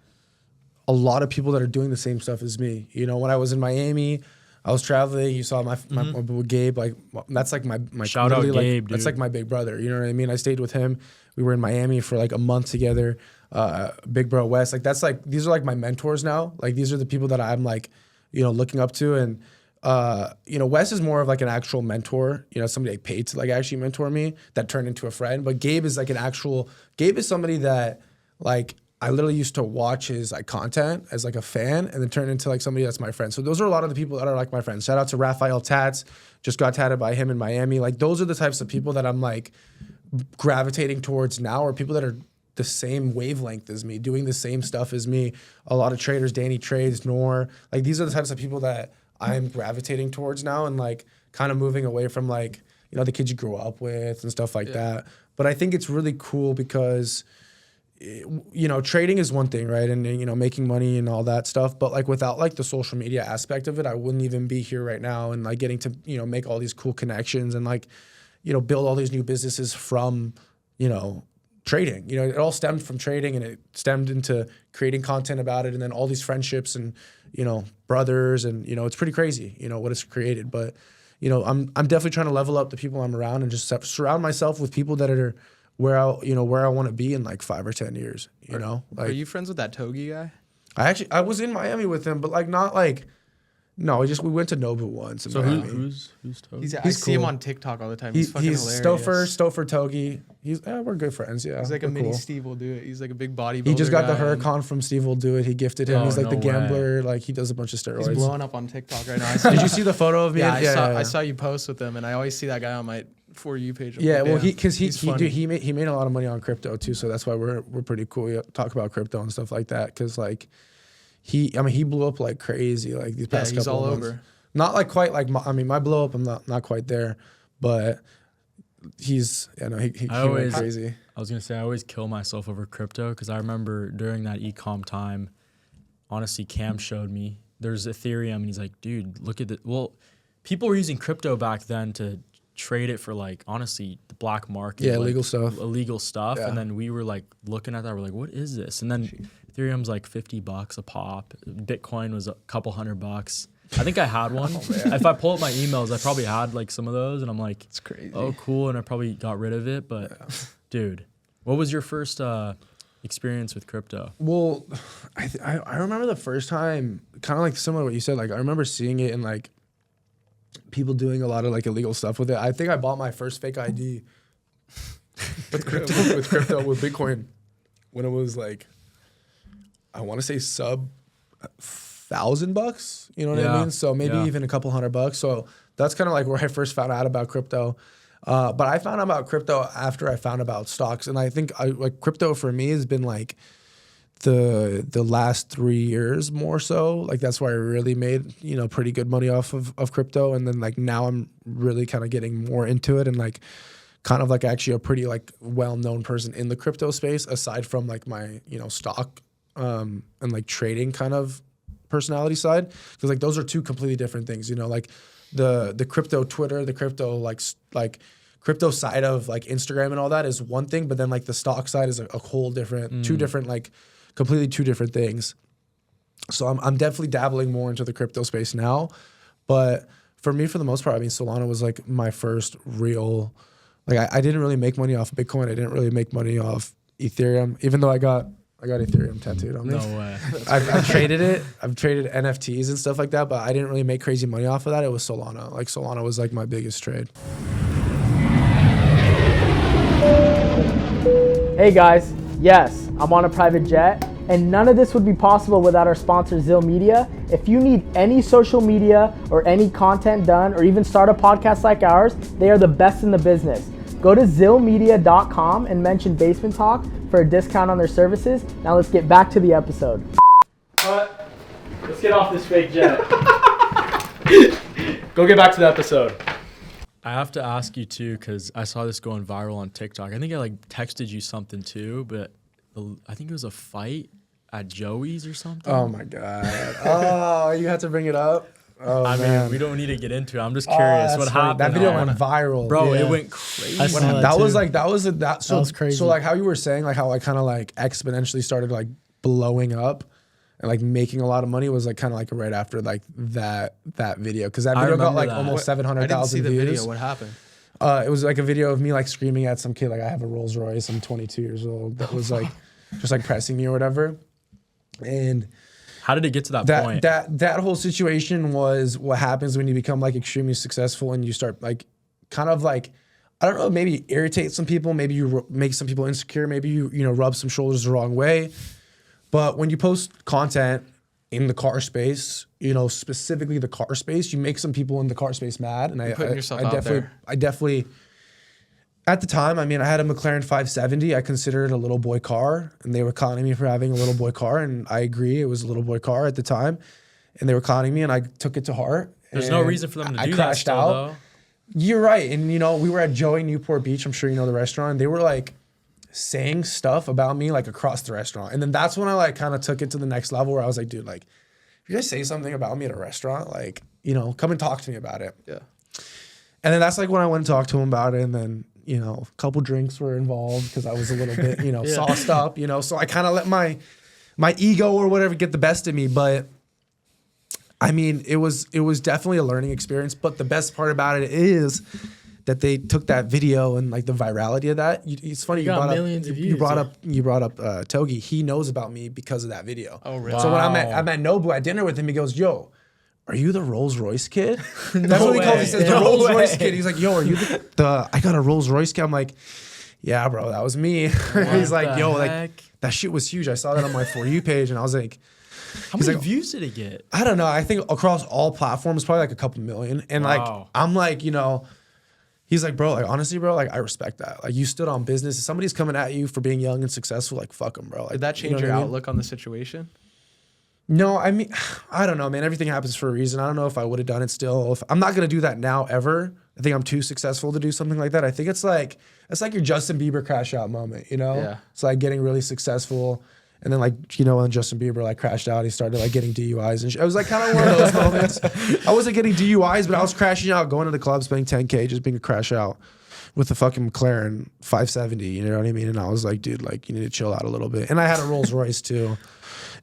a lot of people that are doing the same stuff as me. When I was in Miami, I was traveling. You saw my boy Gabe. Like that's like my shout out Gabe, dude. That's like my big brother. You know what I mean? I stayed with him. We were in Miami for like a month together. Big bro Wes. Like that's like these are like my mentors now. Like these are the people that I'm like, looking up to. And Wes is more of like an actual mentor. Somebody like paid to like actually mentor me that turned into a friend. But Gabe is like Gabe is somebody that like. I literally used to watch his like content as like a fan and then turn into like somebody that's my friend. So those are a lot of the people that are like my friends. Shout out to Raphael Tats, just got tatted by him in Miami. Like those are the types of people that I'm like gravitating towards now, or people that are the same wavelength as me, doing the same stuff as me. A lot of traders, Danny Trades, Nor, like these are the types of people that I'm gravitating towards now and like kind of moving away from like, the kids you grew up with and stuff like that. But I think it's really cool because trading is one thing, right? And, making money and all that stuff. But like without like the social media aspect of it, I wouldn't even be here right now and like getting to, make all these cool connections and like, build all these new businesses from, trading. It all stemmed from trading and it stemmed into creating content about it. And then all these friendships and, brothers and, it's pretty crazy, what it's created. But, I'm definitely trying to level up the people I'm around and just surround myself with people that are where I want to be in like 5 or 10 years. You know, like, are you friends with that Togi guy? I was in Miami with him, but like not like. No, we went to Nobu once. So who's Togi? I see him on TikTok all the time. He's fucking hilarious. Stouffer Togi. We're good friends. Yeah, he's like a we're mini cool. Steve will do it. He's like a big bodybuilder. He just got the Huracan from Steve will do it. He gifted him. He's like the gambler. Way. Like he does a bunch of steroids. He's blowing up on TikTok right now. Did you see the photo of me? Yeah, I saw you post with him, and I always see that guy on my For You page. Yeah, well, he made a lot of money on crypto too, so that's why we're pretty cool. We talk about crypto and stuff like that because like he blew up like crazy like these past couple all of months. over. Not like quite like my blow up. I'm not quite there, but he went crazy. I was gonna say I always kill myself over crypto because I remember during that ecom time, honestly, Cam showed me there's Ethereum and he's like, dude, look at it. Well, people were using crypto back then to trade it for like honestly the black market, yeah, like, illegal stuff, and then we were like looking at that, we're like, what is this? And then Ethereum's like $50 a pop. Bitcoin was a couple $100. I think I had one. If I pull up my emails, I probably had like some of those, and I'm like, it's crazy. Oh, cool, and I probably got rid of it. But dude, what was your first experience with crypto? Well, I remember the first time, kind of like similar to what you said. Like I remember seeing it in like people doing a lot of like illegal stuff with it. I think I bought my first fake ID with crypto with Bitcoin when it was like, I want to say sub $1,000, you know what I mean? So maybe even a couple $100. So that's kind of like where I first found out about crypto. But I found out about crypto after I found about stocks, and I think like crypto for me has been like the last 3 years more so. Like that's where I really made pretty good money off of crypto, and then like now I'm really kind of getting more into it and like kind of like actually a pretty like well-known person in the crypto space aside from like my stock and like trading kind of personality side, because like those are two completely different things. Like the crypto Twitter, the crypto like crypto side of like Instagram and all that is one thing, but then like the stock side is a whole different two different like completely two different things. So I'm definitely dabbling more into the crypto space now, but for me, for the most part, I mean, Solana was like my first real, like I didn't really make money off Bitcoin. I didn't really make money off Ethereum, even though I got Ethereum tattooed on me. No way. I've traded it. I've traded NFTs and stuff like that, but I didn't really make crazy money off of that. It was Solana. Like Solana was like my biggest trade. Hey guys, yes, I'm on a private jet, and none of this would be possible without our sponsor, Zill Media. If you need any social media or any content done, or even start a podcast like ours, they are the best in the business. Go to zillmedia.com and mention Basement Talk for a discount on their services. Now let's get back to the episode. Let's get off this fake jet. Go get back to the episode. I have to ask you too, because I saw this going viral on TikTok. I think I like texted you something too, but I think it was a fight at Joey's or something. Oh my God. Oh, you had to bring it up? Oh, I mean, we don't need to get into it. I'm just curious what happened. That video went viral, bro. Yeah. It went crazy. That was crazy. So like how you were saying, like how I kind of like exponentially started like blowing up and like making a lot of money was like kind of like right after like that video, because that video got like almost 700,000 views. I didn't see the video. What happened? It was like a video of me like screaming at some kid like I have a Rolls-Royce. I'm 22 years old. That was like just like pressing me or whatever, and. How did it get to that point? That whole situation was what happens when you become like extremely successful and you start like kind of like, I don't know, maybe irritate some people, maybe you make some people insecure, maybe you rub some shoulders the wrong way. But when you post content in the car space, specifically the car space, you make some people in the car space mad. And You're putting yourself out there. I definitely. At the time, I mean, I had a McLaren 570. I considered it a little boy car, and they were clowning me for having a little boy car, and I agree, it was a little boy car at the time, and they were clowning me, and I took it to heart. There's no reason for them to do that still, though. You're right, and we were at Joey Newport Beach. I'm sure you know the restaurant. They were like saying stuff about me like across the restaurant, and then that's when I like kind of took it to the next level where I was like, dude, like, if you guys say something about me at a restaurant, like, come and talk to me about it. Yeah. And then that's like when I went and talked to him about it, and then. A couple drinks were involved because I was a little bit, sauced up, so I kind of let my ego or whatever get the best of me. But I mean, it was definitely a learning experience. But the best part about it is that they took that video and like the virality of that. It's funny you brought up Togi. He knows about me because of that video. Oh, really? So when I'm at Nobu at dinner with him, he goes, "Yo, are you the Rolls-Royce kid?" That's No what he calls. He says the Rolls-Royce kid. He's like, "Yo, are you the I got a Rolls-Royce kid." I'm like, "Yeah, bro, that was me." He's like, "Yo, like that shit was huge. I saw that on my For You page," and I was like, how many views did it get? I don't know. I think across all platforms, probably like a couple million. And like, I'm like, he's like, bro, like honestly, bro, like I respect that. Like you stood on business. If somebody's coming at you for being young and successful, like fuck them, bro. Like, did that change your outlook on the situation? No, I mean, I don't know, man. Everything happens for a reason. I don't know if I would have done it still. I'm not gonna do that now ever. I think I'm too successful to do something like that. I think it's like your Justin Bieber crash out moment, Yeah. It's like getting really successful. And then like, when Justin Bieber like crashed out, he started like getting DUIs and shit. It was like kind of one of those moments. I wasn't getting DUIs, but I was crashing out, going to the club, spending $10K, just being a crash out with the fucking McLaren 570, you know what I mean? And I was like, dude, like you need to chill out a little bit. And I had a Rolls-Royce too.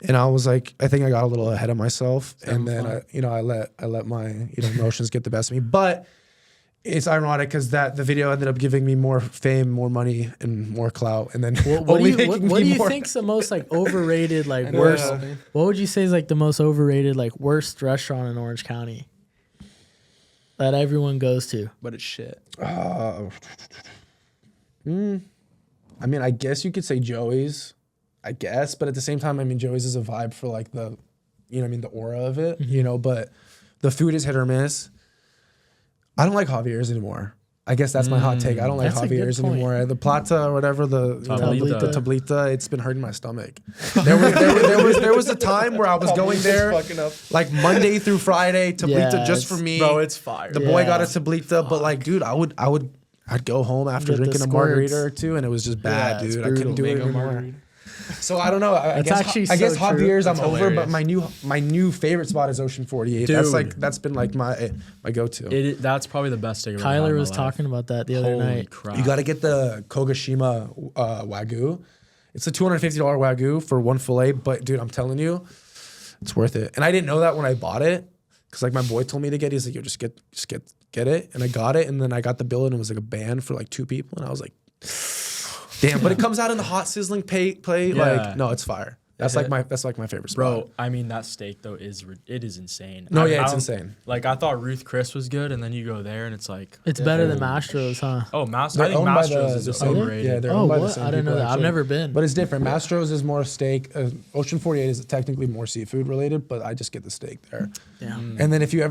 And I was like, I think I got a little ahead of myself. And then, I let my, emotions get the best of me. But it's ironic because the video ended up giving me more fame, more money, and more clout. And then what do you think's the most like overrated, like worst? What would you say is like the most overrated, like worst restaurant in Orange County that everyone goes to? But it's shit. I mean, I guess you could say Joey's. I guess, but at the same time, I mean, Joey's is a vibe for like the, the aura of it, but the food is hit or miss. I don't like Javier's anymore. I guess that's my hot take. I don't like Javier's anymore. The Plata or whatever, the Tablita, it's been hurting my stomach. There was a time where I was going there like Monday through Friday, Tablita just for me. Bro, it's fire. The boy got a Tablita, but like, dude, I'd go home after drinking a margarita or two, and it was just bad, dude. I couldn't do it anymore. So I don't know. I guess Javier's I'm over, but my new favorite spot is Ocean 48. Dude, that's been like my go-to. That's probably the best steak. Kyler was talking about that the other night. Crap. You got to get the Kogashima Wagyu. It's a $250 Wagyu for one fillet, but dude, I'm telling you, it's worth it. And I didn't know that when I bought it, because like my boy told me to get it. He's like, yo, just get it, and I got it, and then I got the bill, and it was like a band for like 2 people, and I was like, damn, but it comes out in the hot sizzling plate. Like, no, it's fire. That's like my favorite spot. Bro, I mean that steak though is insane. No, it's insane. Like I thought Ruth Chris was good, and then you go there and it's like it's better than Mastro's, huh? Oh, I think Mastro's is overrated. Yeah, they're owned by the same I didn't know that. Actually. I've never been, but it's different. Mastro's is more steak. Ocean 48 is technically more seafood related, but I just get the steak there. Yeah. And then if you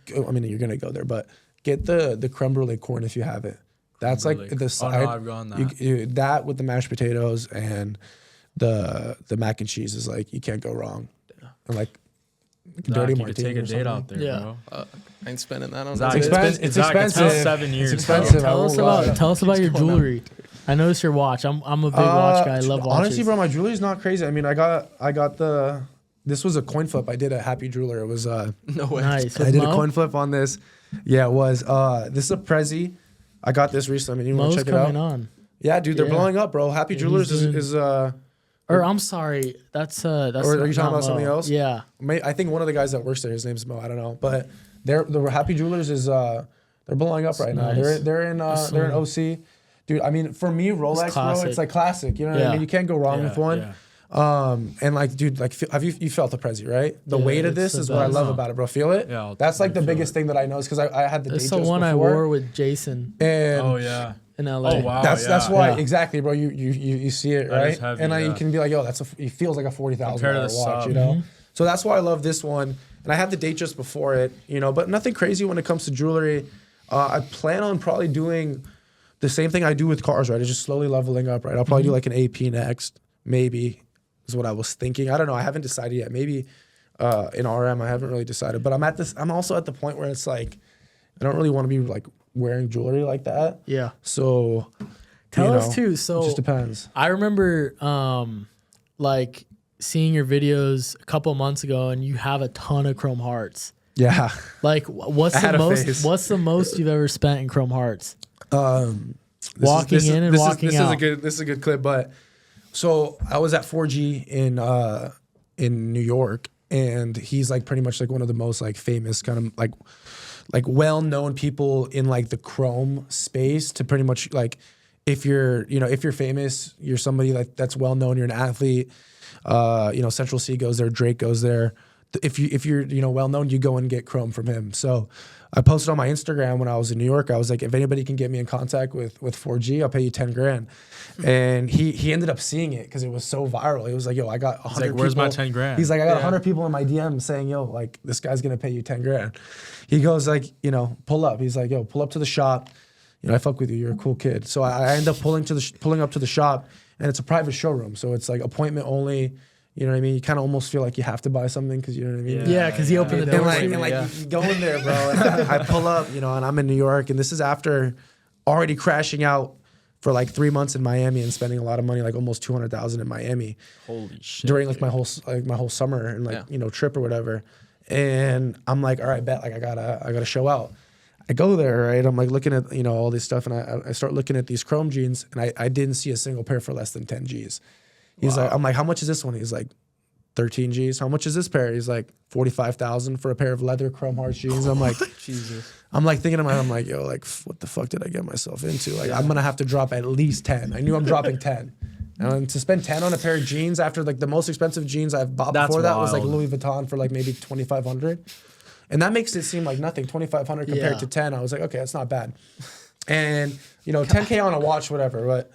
go, I mean, you're gonna go there, but get the creme brulee corn if you have it. That's like the side. Oh, no, I've gone that. That with the mashed potatoes and the mac and cheese is like you can't go wrong. Yeah. And like dirty martini. You could take a date out there, bro. I ain't spending that on that. It's expensive. 7 years. It's expensive. Tell us about your jewelry. I noticed your watch. I'm a big watch guy. I love watches. Honestly, bro, my jewelry's not crazy. I mean, I got this was a coin flip. I did at Happy Jeweler. It was no way. Nice. I did a coin flip on this. Yeah, it was. This is a Prezi. I got this recently. I mean, you want to check it out? On. Yeah, dude, they're blowing up, bro. Happy Jewelers is Or I'm sorry, that's. Or are you talking about something else? Yeah. I think one of the guys that works there, his name's Mo. I don't know, but the Happy Jewelers is they're blowing up right now. They're in OC, dude. I mean, for me, Rolex, bro, it's like classic. You know what I mean? You can't go wrong with one. Yeah. And like, dude, like, have you felt the Prezi, right? The weight of this is what I love about it, bro. Feel it? Yeah, that's like the biggest thing that I know is because I had the date It's just the one before. I wore with Jason. And in LA. Oh wow. That's why exactly, bro. You see it, that right? is heavy, and you can be like, yo, it feels like a $40,000 watch, you know. Mm-hmm. So that's why I love this one. And I had the date just before it, you know, but nothing crazy when it comes to jewelry. I plan on probably doing the same thing I do with cars, right? It's just slowly leveling up, right? I'll probably do like an AP next, maybe. Is what I was thinking. I don't know. I haven't decided yet. Maybe in RM, I haven't really decided. But I'm also at the point where it's like, I don't really want to be like wearing jewelry like that. Yeah. So tell us too. So it just depends. I remember like seeing your videos a couple months ago, and you have a ton of Chrome Hearts. Yeah. Like what's the most you've ever spent in Chrome Hearts? Walking in and walking out. This is a good clip, but. So I was at 4G in New York, and he's like pretty much like one of the most like famous kind of like like well-known people in like the chrome space to pretty much like, if you're famous, you're somebody that's well-known, you're an athlete, Central C goes there, Drake goes there. If you're well-known, you go and get chrome from him. So I posted on my Instagram when I was in New York, I was like, if anybody can get me in contact with 4G, I'll pay you 10 grand. And he ended up seeing it because it was so viral. He was like, yo, I got 100 people. Where's my 10 grand? He's like, I got 100 people in my DM saying, yo, like, this guy's going to pay you 10 grand. He goes like, pull up. He's like, yo, pull up to the shop. I fuck with you. You're a cool kid. So I end up pulling up to the shop, and it's a private showroom. So it's like appointment only. You know what I mean? You kind of almost feel like you have to buy something because you know what I mean? Yeah, because he opened the door. And you go in there, bro. And I pull up, and I'm in New York, and this is after already crashing out for like 3 months in Miami and spending a lot of money, like almost $200,000 in Miami. Holy shit! During like my whole summer and trip or whatever. And I'm like, all right, bet, like I gotta show out. I go there, right? I'm like looking at all this stuff, and I start looking at these chrome jeans, and I didn't see a single pair for less than 10 G's. He's like, I'm like, how much is this one? He's like, 13 G's. How much is this pair? He's like, 45,000 for a pair of leather chrome heart jeans. I'm like, Jesus. I'm like thinking in my head, I'm like, yo, like what the fuck did I get myself into? Like I'm gonna have to drop at least 10. I knew I'm dropping 10. And to spend 10 on a pair of jeans after like the most expensive jeans I've bought before that was like Louis Vuitton for like maybe 2,500. And that makes it seem like nothing. 2,500 compared to 10. I was like, okay, that's not bad. And 10K on a watch, whatever. But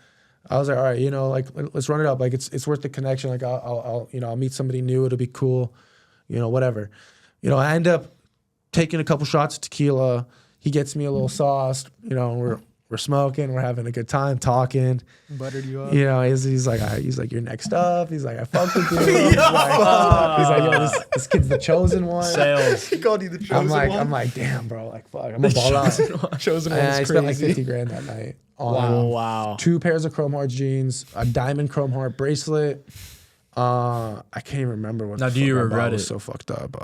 I was like, all right, like let's run it up. Like it's worth the connection. Like I'll meet somebody new. It'll be cool. Whatever. I end up taking a couple shots of tequila. He gets me a little sauce. We're smoking. We're having a good time talking. Buttered you up. He's like, you're next up. He's like, I fuck with you. He's like, yo, this kid's the chosen one. Sales. He called you the chosen one. I'm like, damn, bro. Like, fuck. I'm gonna ball out. Chosen one. I spent like 50 grand that night on Wow. 2 pairs of chrome heart jeans, a diamond chrome heart bracelet. I can't even remember what. Now, do you regret it? So fucked up.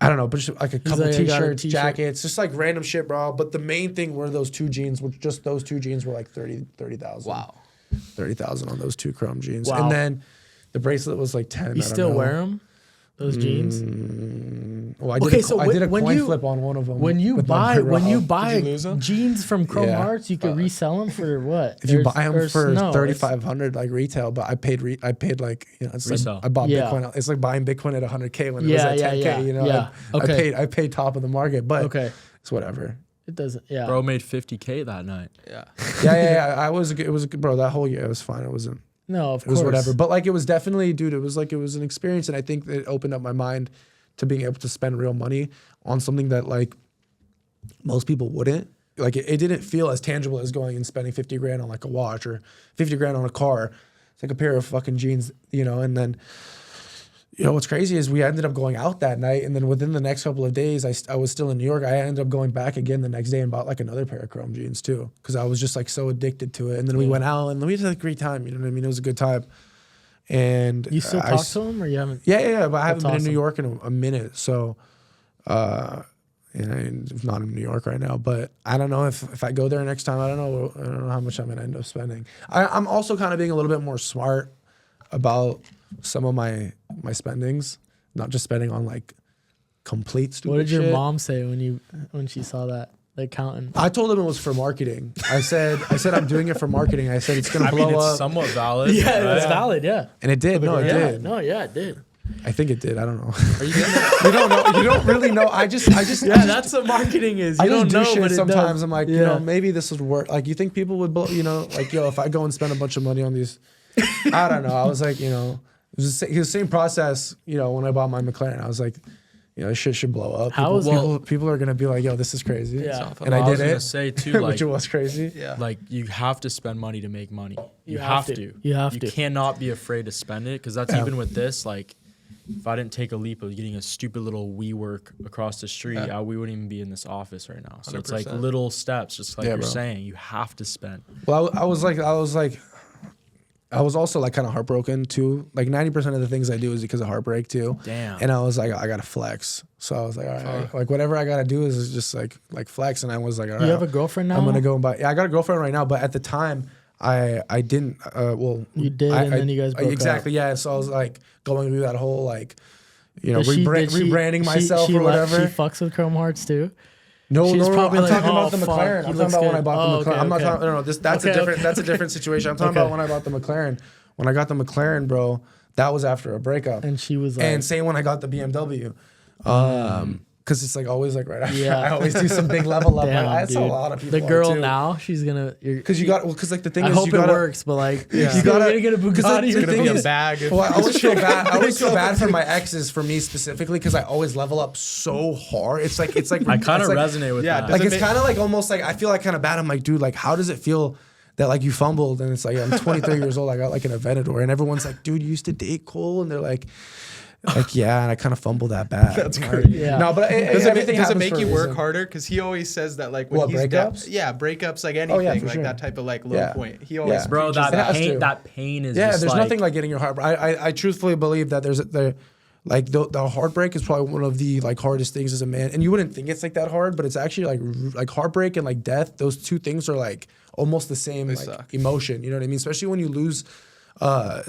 I don't know, but just like a couple t-shirts, jackets, just like random shit, bro. But the main thing were those 2 jeans, which just those 2 jeans were like 30,000. Wow. 30,000 on those 2 chrome jeans. Wow. And then the bracelet was like 10. You still wear them? Those jeans? Well, I did a coin flip on one of them. When you buy Did you lose them? jeans from Chrome Hearts, you can resell them for what? If you buy them for 3,500 like retail, but I paid like it's resell. like I bought Bitcoin. It's like buying Bitcoin at 100K when it was at 10K. Okay. I paid top of the market, but it's whatever. It doesn't. Yeah. Bro made 50K that night. Yeah. Yeah. It was bro. That whole year it was fine. It wasn't. No, of It course. was whatever. But like it was definitely, dude, it was an experience. And I think that it opened up my mind to being able to spend real money on something that like most people wouldn't. Like it didn't feel as tangible as going and spending 50 grand on like a watch or 50 grand on a car. It's like a pair of fucking jeans, and then what's crazy is we ended up going out that night, and then within the next couple of days, I was still in New York. I ended up going back again the next day and bought like another pair of chrome jeans too, because I was just like so addicted to it. And then we went out and we had a great time. You know what I mean? It was a good time. And You still talk to him, or you haven't? Yeah. But I haven't been in awesome. New York in a minute, so I'm not in New York right now. But I don't know if I go there next time. I don't know how much I'm gonna end up spending. I'm also kind of being a little bit more smart about some of my spendings, not just spending on like complete stupid What did your shit. mom say when she saw that? Like counting. I told him it was for marketing. I said I'm doing it for marketing. I said it's gonna blow it's up. somewhat valid. Yeah, right? it's valid. Yeah. And it did. No, it did. No, yeah, it did. I think it did. I don't know. Are you getting You don't know. You don't really know. I just Yeah, that's what marketing is. You I don't just know, do shit but it sometimes. does. I'm like, maybe this would work. Like, you think people would, like, yo, if I go and spend a bunch of money on these, I don't know. I was like, it was the same process, when I bought my McLaren. I was like, this shit should blow up. People are going to be like, yo, this is crazy. Yeah. And I did was it. gonna say too, which it was crazy. Yeah. like you have to spend money to make money. You have have to. to. You have to. cannot be afraid to spend it, because that's even with this. Like, if I didn't take a leap of getting a stupid little WeWork across the street, we wouldn't even be in this office right now. So it's like 100%. little steps, just like you're bro. saying. You have to spend. Well, I was also like kind of heartbroken too. Like 90% of the things I do is because of heartbreak too. Damn. And I was like, I gotta flex. So I was like, all right, like whatever I gotta do is just like flex. And I was like, all right, You have a girlfriend now? I'm gonna go and buy. Yeah, I got a girlfriend right now. But at the time, I didn't. Well, You did, and then you guys broke exactly. Yeah. So I was like going through that whole like rebranding myself or whatever. She fucks with Chrome Hearts too. No, I'm talking about the McLaren. I'm talking about when I bought the McLaren. I'm not talking. No, that's a different situation. I'm talking about when I bought the McLaren. When I got the McLaren, bro, that was after a breakup. And she was like, and same when I got the BMW. Because it's like always like right after. Yeah. I always do some big level up. Damn, like, that's a lot of people. The girl too. Now, she's gonna. Because like the thing I is, hope you gotta, it works, but like, you gotta get a Bugatti. It's gonna be a bag. Well, I always feel bad. I always feel bad for my exes, for me specifically, because I always level up so hard. It's like I kind of resonate with that. Like it's kind of like almost like I feel like kind of bad. I'm like, dude, like how does it feel that like you fumbled and it's like I'm 23 years old. I got like an Aventador and everyone's like, dude, you used to date Cole, and they're like yeah, and I kind of fumbled that bad. That's crazy. Yeah. No, but does it make you work harder? Because he always says that like when he's breakups? Breakups, like anything, like sure. that type of like low point. He always bro, that pain is just there's like, nothing like getting your heart. I truthfully believe that the heartbreak is probably one of the like hardest things as a man, and you wouldn't think it's like that hard, but it's actually like heartbreak and like death. Those two things are like almost the same emotion. You know what I mean? Especially when you lose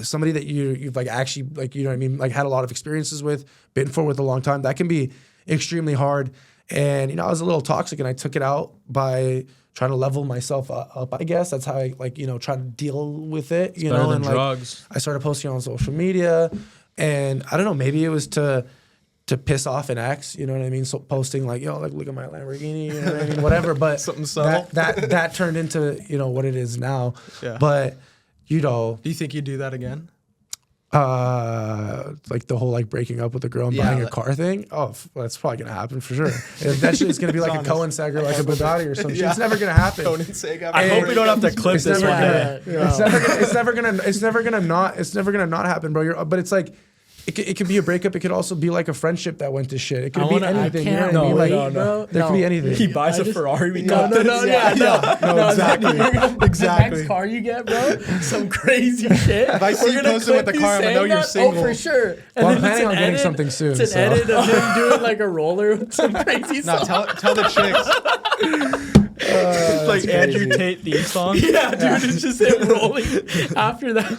somebody that you've like actually like, you know what I mean, like had a lot of experiences with, been for with a long time. That can be extremely hard. And I was a little toxic, and I took it out by trying to level myself up. I guess that's how I try to deal with it. It's better than and drugs. I started posting on social media, and I don't know, maybe it was to piss off an ex, you know what I mean? So posting like, like look at my Lamborghini, you know what I mean? Whatever. But something subtle. That turned into, what it is now. Yeah. But, do you think you'd do that again? Like the whole like breaking up with a girl and buying a car thing. Oh, that's probably gonna happen for sure. Eventually, it's gonna be like a Cohen Seg, like a Bugatti or something. It's never gonna happen. Cohen Seg. I hope we don't have to clip this. It's never gonna not happen, bro. But it's like. It could be a breakup. It could also be like a friendship that went to shit. It could be anything. No. There could be anything. He buys a Ferrari. No, exactly. The next car you get, bro, some crazy shit. If I see you posting with the car, I'm gonna know you're single. Oh, for sure. And I'm planning on getting something soon. It's an edit of him doing like a roller with some crazy stuff. No, tell the chicks. It's like Andrew Tate theme song. Yeah, dude, it's just him rolling. After that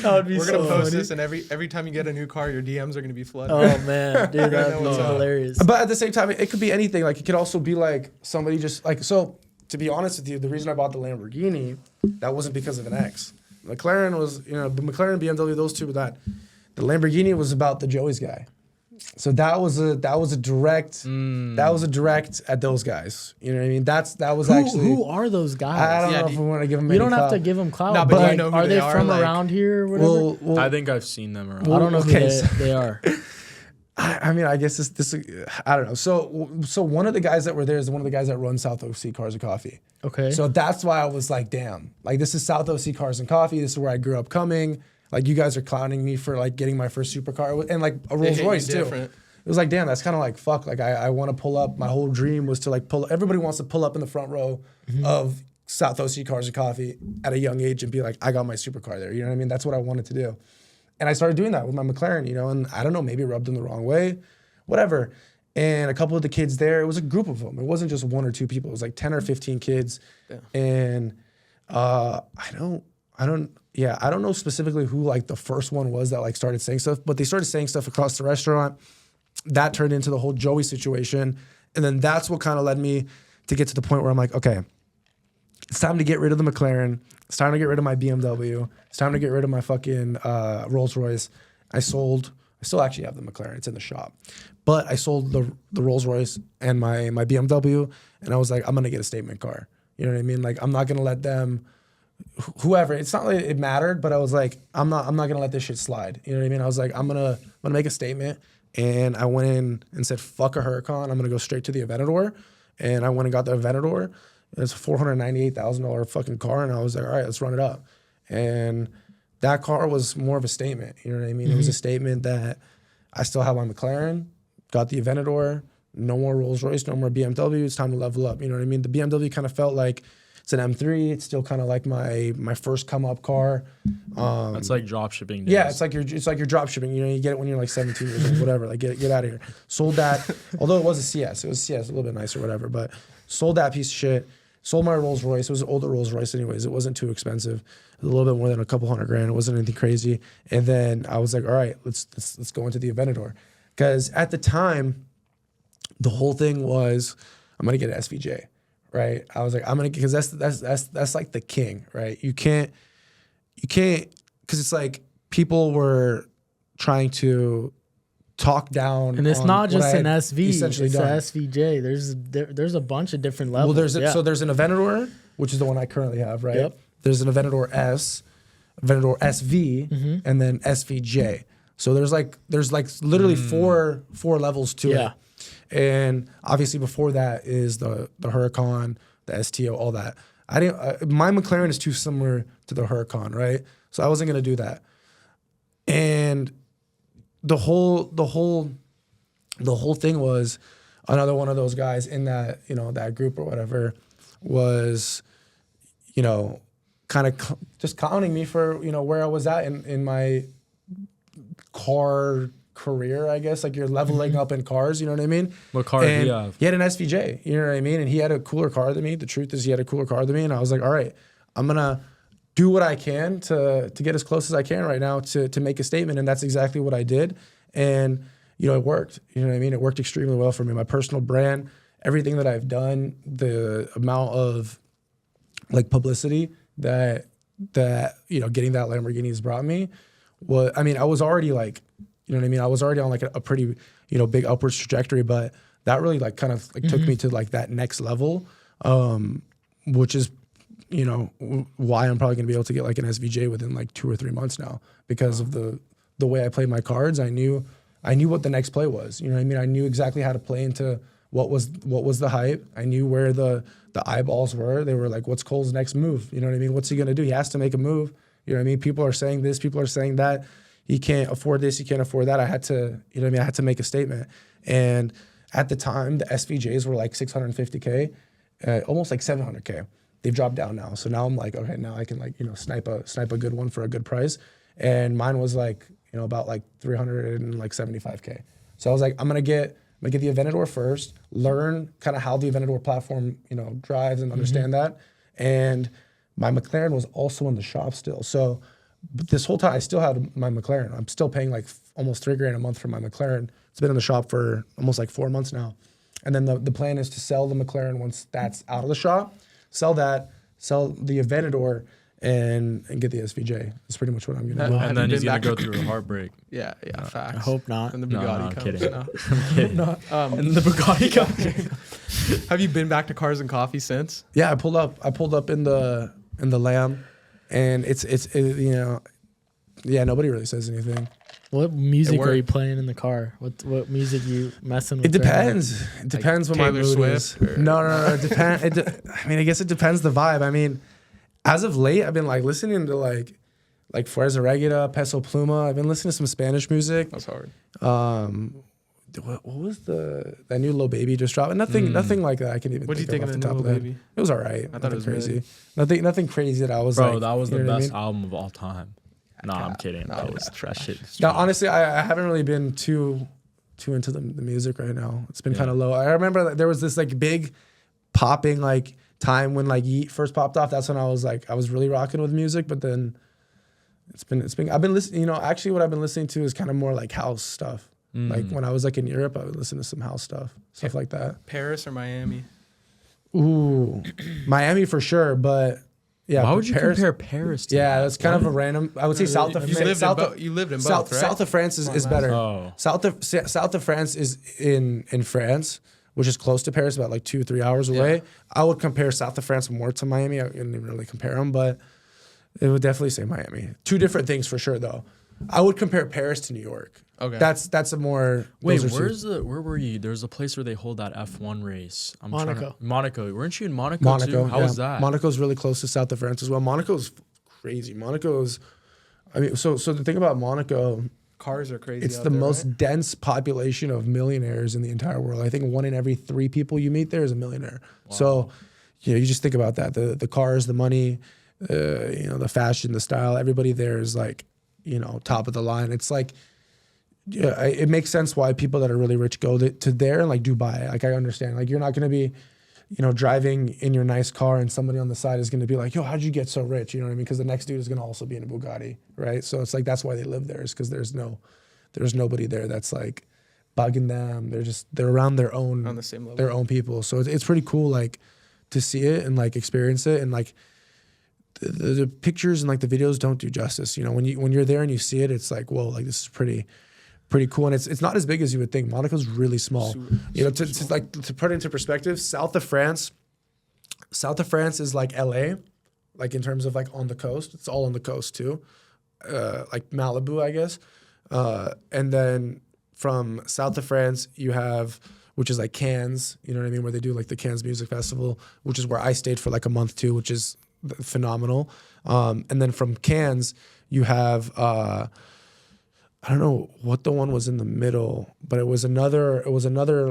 would be We're gonna post this, and every time you get a new car, your DMs are gonna be flooded. Oh man, dude, that'd be hilarious. But at the same time, it could be anything. Like it could also be like somebody just like so. To be honest with you, the reason I bought the Lamborghini, that wasn't because of an ex. McLaren was, the McLaren, BMW, those two, but that. The Lamborghini was about the Joey's guy. So that was a direct at those guys. You know what I mean? That was actually who are those guys? I don't know if we want to give them. You don't have to give them clout. No, but you know who are they are, from like, around here or whatever? Well, I think I've seen them around. I don't know who they are. I mean, I guess this I don't know. So one of the guys that were there is one of the guys that runs South OC Cars and Coffee. Okay. So that's why I was like, damn, like this is South OC Cars and Coffee. This is where I grew up coming. Like you guys are clowning me for like getting my first supercar and like a Rolls-Royce too. It was like, damn, that's kind of like, fuck. Like I want to pull up. My whole dream was to like everybody wants to pull up in the front row of South OC Cars and Coffee at a young age and be like, I got my supercar there. You know what I mean? That's what I wanted to do. And I started doing that with my McLaren, and I don't know, maybe it rubbed them the wrong way, whatever. And a couple of the kids there, it was a group of them. It wasn't just one or two people. It was like 10 or 15 kids. Yeah. And I don't know specifically who like the first one was that like started saying stuff, but they started saying stuff across the restaurant. That turned into the whole Joey situation. And then that's what kind of led me to get to the point where I'm like, okay, it's time to get rid of the McLaren. It's time to get rid of my BMW. It's time to get rid of my fucking Rolls-Royce. I still actually have the McLaren. It's in the shop. But I sold the Rolls-Royce and my BMW, and I was like, I'm going to get a statement car. You know what I mean? Like, I'm not going to let them, whoever, it's not like it mattered, but I was like, I'm not going to let this shit slide. You know what I mean? I was like, I'm going to make a statement. And I went in and said, fuck a Huracan. I'm going to go straight to the Aventador. And I went and got the Aventador. It's a $498,000 fucking car. And I was like, all right, let's run it up. And that car was more of a statement. You know what I mean? Mm-hmm. It was a statement that I still have my McLaren, got the Aventador, no more Rolls-Royce, no more BMW. It's time to level up. You know what I mean? The BMW kind of felt like it's an M3. It's still kind of like my first come up car. That's like drop shipping days. Yeah, it's like your drop shipping. You get it when you're like 17 years old, whatever. Like get out of here. Sold that. Although it was a CS. It was CS, a little bit nicer, whatever. But sold that piece of shit. Sold my Rolls-Royce. It was an older Rolls-Royce anyways. It wasn't too expensive. It was a little bit more than a couple $100,000. It wasn't anything crazy. And then I was like, all right, let's go into the Aventador. Because at the time, the whole thing was, I'm gonna get an SVJ, right? I was like, I'm gonna, because that's like the king, right? You can't, because it's like people were trying to talk down, and it's not just an SV, essentially it's an SVJ. There's a bunch of different levels. Well, so there's an Aventador, which is the one I currently have, right? Yep. There's an Aventador S, Aventador SV, and then SVJ. So there's like literally four levels to it. And obviously before that is the Huracan, the STO, all that. My McLaren is too similar to the Huracan, right? So I wasn't gonna do that. And the whole thing was, another one of those guys in that, that group or whatever was, kind of just counting me for, where I was at in my car career, I guess. Like, you're leveling up in cars, you know what I mean? What car did he have? He had an SVJ, you know what I mean? And he had a cooler car than me. The truth is, he had a cooler car than me. And I was like, all right, I'm going to do what I can to get as close as I can right now to make a statement. And that's exactly what I did. And, it worked. You know what I mean? It worked extremely well for me. My personal brand, everything that I've done, the amount of like publicity that getting that Lamborghini has brought me I was already like, you know what I mean? I was already on like a pretty, big upwards trajectory, but that really like kind of like took me to like that next level, which is, why I'm probably gonna be able to get like an SVJ within like 2 or 3 months now, because of the way I played my cards. I knew what the next play was. You know what I mean? I knew exactly how to play into what was the hype. I knew where the eyeballs were. They were like, what's Cole's next move? You know what I mean? What's he gonna do? He has to make a move. You know what I mean? People are saying this, people are saying that. He can't afford this, he can't afford that. I had to, I had to make a statement. And at the time, the SVJs were like 650K, almost like 700K. They've dropped down now. So now I'm like, okay, now I can like, snipe a good one for a good price. And mine was like, about like 375K. So I was like, I'm gonna get the Aventador first, learn kind of how the Aventador platform, drives and understand that. And my McLaren was also in the shop still. So this whole time I still had my McLaren. I'm still paying like almost $3,000 a month for my McLaren. It's been in the shop for almost like 4 months now. And then the plan is to sell the McLaren once that's out of the shop, sell the Aventador, and get the SVJ. That's pretty much what I'm gonna do. And then he's gonna go through a heartbreak. Yeah, facts. I hope not. And the Bugatti I'm comes. kidding. No. I'm kidding. And the Bugatti comes. Have you been back to Cars and Coffee since? Yeah, I pulled up in the Lamb, and it's nobody really says anything. What music are you playing in the car? What music you messing with? It depends. It depends what my mood Swift is. No. It I guess it depends the vibe. I mean, as of late, I've been like listening to like Fuerza Regida, Peso Pluma. I've been listening to some Spanish music. That's hard. What was that new Lil Baby just dropped? Nothing like that. I can even. What do you think of the new Lil Baby? It was all right. I thought it was crazy. Really... Nothing crazy that I was Bro, like. that was the know what best I mean? album of all time. No, I'm kidding. No, it was trash. Shit. No, honestly, I haven't really been too into the music right now. It's been kind of low. I remember that there was this like big popping like time when like Yeet first popped off. That's when I was really rocking with music. But then it's been I've been listening. Actually, what I've been listening to is kind of more like house stuff. Like when I was like in Europe, I would listen to some house stuff like that. Paris or Miami? Ooh, Miami for sure, but. Yeah, why would you compare Paris to that? That's kind of a random. I would say south of France. You lived in both, right? South of France is better. Oh. South of France is in France, which is close to Paris, about like 2-3 hours away. Yeah. I would compare south of France more to Miami. I wouldn't even really compare them, but it would definitely say Miami. Two different things for sure, though. I would compare Paris to New York. Okay, that's a more. Wait, where were you? There's a place where they hold that F1 race. Monaco. Weren't you in Monaco too? How was that? Monaco's really close to south of France as well. Monaco's crazy. So the thing about Monaco, cars are crazy. It's the most dense population of millionaires in the entire world. I think 1 in every 3 people you meet there is a millionaire. Wow. So, you just think about that. The cars, the money, the fashion, the style. Everybody there is like, top of the line. It's like. Yeah, it makes sense why people that are really rich go to there and like Dubai. Like I understand, like you're not gonna be, driving in your nice car and somebody on the side is gonna be like, yo, how'd you get so rich? You know what I mean? Because the next dude is gonna also be in a Bugatti, right? So it's like that's why they live there, is because there's nobody there that's like bugging them. They're around their own on the same level. Their own people. So it's pretty cool, like, to see it and like experience it, and like the pictures and like the videos don't do justice. You know, when you're there and you see it, it's like, whoa, like this is pretty cool. And it's not as big as you would think. Monaco's really small. You know, to put it into perspective, south of France is like LA, like in terms of like on the coast. It's all on the coast too, like Malibu, I guess. And then from south of France, you have, which is like Cannes, you know what I mean, where they do like the Cannes Music Festival, which is where I stayed for like a month too, which is phenomenal. And then from Cannes, you have, I don't know what the one was in the middle, but it was another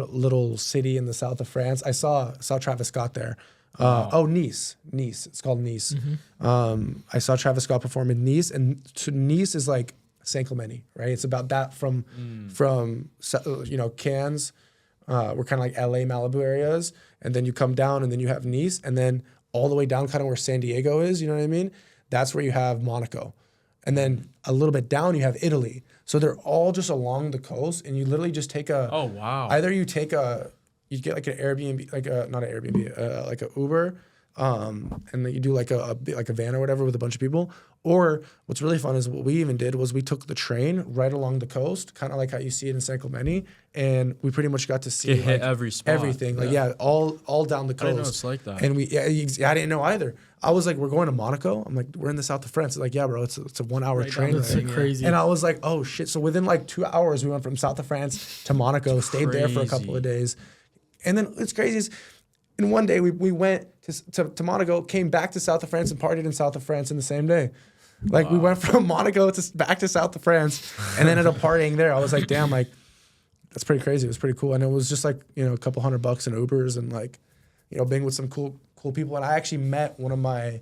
little city in the south of France. I saw Travis Scott there. Nice. It's called Nice. Mm-hmm. I saw Travis Scott perform in Nice, and Nice is like Saint-Cloud, right? It's about that from you know, Cannes, we're kind of like LA, Malibu areas, and then you come down and then you have Nice, and then all the way down kind of where San Diego is, you know what I mean? That's where you have Monaco. And then a little bit down you have Italy. So they're all just along the coast, and you literally just take either you get like an Airbnb, like not an Airbnb, like an Uber, and then you do like a van or whatever with a bunch of people. Or what's really fun is what we even did was we took the train right along the coast, kind of like how you see it in Saint-Cloud, and we pretty much got to see hit every spot. Everything. all down the coast. I didn't know it's like that. And I didn't know either. I was like, we're going to Monaco. I'm like, we're in the south of France. They're like, yeah, bro, it's a 1 hour train. That's crazy. And I was like, oh shit. So within like 2 hours, we went from south of France to Monaco, stayed there for a couple of days. And then it's crazy is, in one day we went to Monaco, came back to south of France and partied in south of France in the same day. Like we went from Monaco back to south of France and ended up partying there. I was like, damn, like that's pretty crazy. It was pretty cool. And it was just like, you know, a couple $100 in Ubers and like, you know, being with some cool people. And I actually met one of my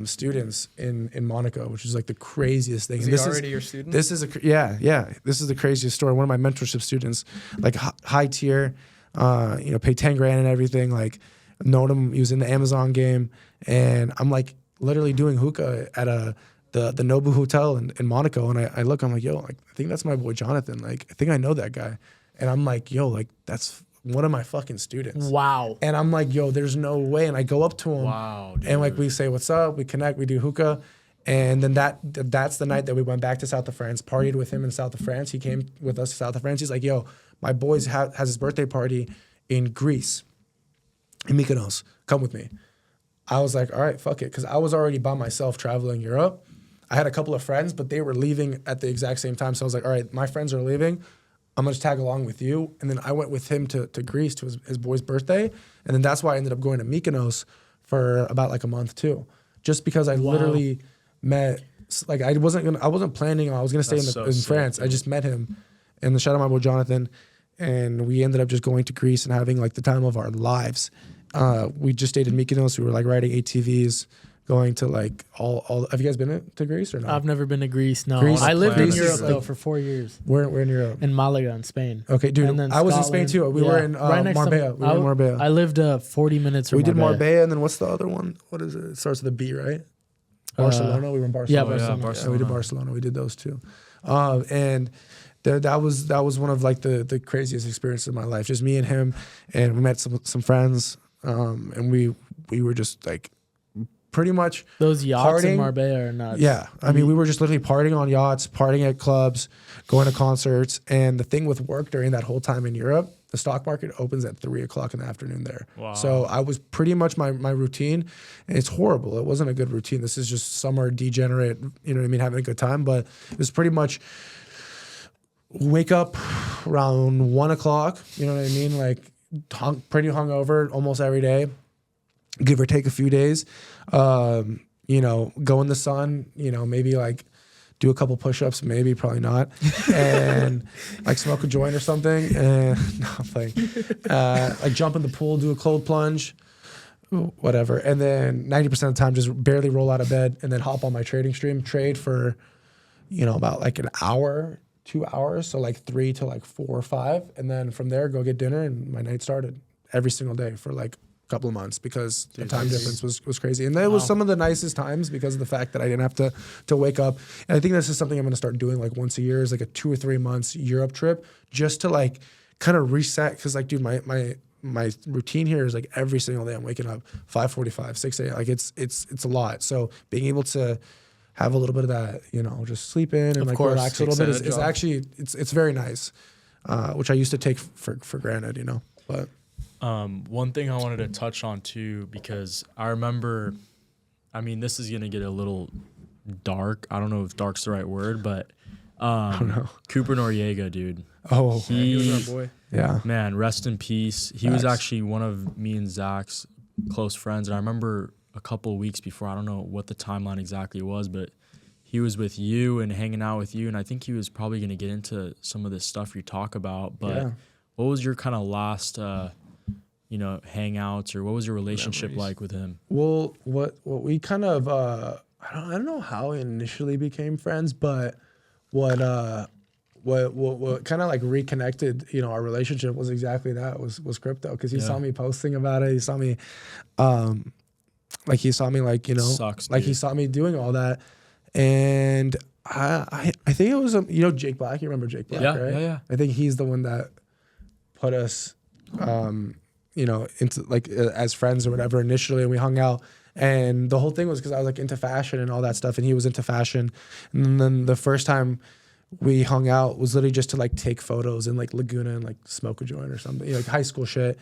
students in Monaco, which is like the craziest thing. Is he already your student? This is this is the craziest story. One of my mentorship students, like high tier, you know, paid 10 grand and everything. Like known him, he was in the Amazon game, and I'm like literally doing hookah at the Nobu Hotel in Monaco, and I look, I'm like, yo, like I think that's my boy Jonathan. Like I think I know that guy, and I'm like, yo, like that's one of my fucking students. Wow. And I'm like, yo, there's no way. And I go up to him. Wow, dude. And like we say, what's up? We connect. We do hookah. And then that's the night that we went back to south of France, partied with him in south of France. He came with us to south of France. He's like, yo, my boys has his birthday party in Greece, in Mykonos. Come with me. I was like, all right, fuck it. Because I was already by myself traveling Europe. I had a couple of friends, but they were leaving at the exact same time. So I was like, all right, my friends are leaving. I'm going to tag along with you. And then I went with him to Greece to his boy's birthday. And then that's why I ended up going to Mykonos for about like a month too. Just because I literally met, like I wasn't planning on, I was going to stay in France. Dude. I just met him. And the shout out my boy Jonathan. And we ended up just going to Greece and having like the time of our lives. We just stayed in Mykonos. We were like riding ATVs, going to like all. Have you guys been to Greece or not? I've never been to Greece. No, Greece, I lived in Europe like, though for 4 years. Where in Europe? In Malaga, in Spain. Okay, dude. And then I was in Spain too. We were in Marbella. We were in Marbella. I lived 40 minutes. We did Marbella, and then what's the other one? What is it? It starts with a B, right? Barcelona. We were in Barcelona. Yeah, Barcelona. Yeah, we did Barcelona. We did those two, and. That was one of like the craziest experiences of my life. Just me and him, and we met some friends, and we were just like pretty much those yachts partying. in Marbella are nuts. Yeah, I mean we were just literally partying on yachts, partying at clubs, going to concerts, and the thing with work during that whole time in Europe, the stock market opens at 3:00 in the afternoon there. Wow. So I was pretty much my routine, and it's horrible. It wasn't a good routine. This is just summer degenerate, you know what I mean, having a good time, but it was pretty much. Wake up around 1:00, you know what I mean? Like pretty hungover almost every day, give or take a few days. You know, go in the sun, you know, maybe like do a couple push-ups, maybe, probably not. And like smoke a joint or something. And no, I'm playing. Like jump in the pool, do a cold plunge, whatever. And then 90% of the time just barely roll out of bed and then hop on my trading stream, trade for, you know, about like an hour, 2 hours, so like 3 to like 4 or 5, and then from there go get dinner, and my night started every single day for like couple of months because the time difference was crazy. And that was some of the nicest times because of the fact that I didn't have to wake up. And I think this is something I'm going to start doing like once a year, is like a 2 or 3 months Europe trip, just to like kind of reset. Because like, dude, my routine here is like every single day I'm waking up 5:45, 6 a.m. Like it's a lot. So being able to have a little bit of that, you know, just sleep in and like relax a little bit is actually it's very nice, which I used to take for granted, you know. But one thing I wanted to touch on too, because I remember, I mean, this is gonna get a little dark. I don't know if dark's the right word, but I don't know. Cooper Noriega, dude. Oh, he was our boy. Yeah, man, rest in peace. He was actually one of me and Zach's close friends, and I remember a couple of weeks before, I don't know what the timeline exactly was, but he was with you and hanging out with you, and I think he was probably going to get into some of this stuff you talk about. But what was your kind of last, you know, hangouts, or what was your relationship like with him? Well, what we kind of I don't know how we initially became friends, but what kind of like reconnected, you know, our relationship was exactly that, was crypto, because he saw me posting about it. He saw me like, you know, Sucks, like dude. he saw me doing all that. And I think it was, you know, Jake Black. You remember Jake Black, right? Yeah. I think he's the one that put us, you know, into like as friends or whatever initially. And we hung out. And the whole thing was because I was like into fashion and all that stuff, and he was into fashion. And then the first time we hung out was literally just to like take photos in like Laguna and like smoke a joint or something, you know, like high school shit.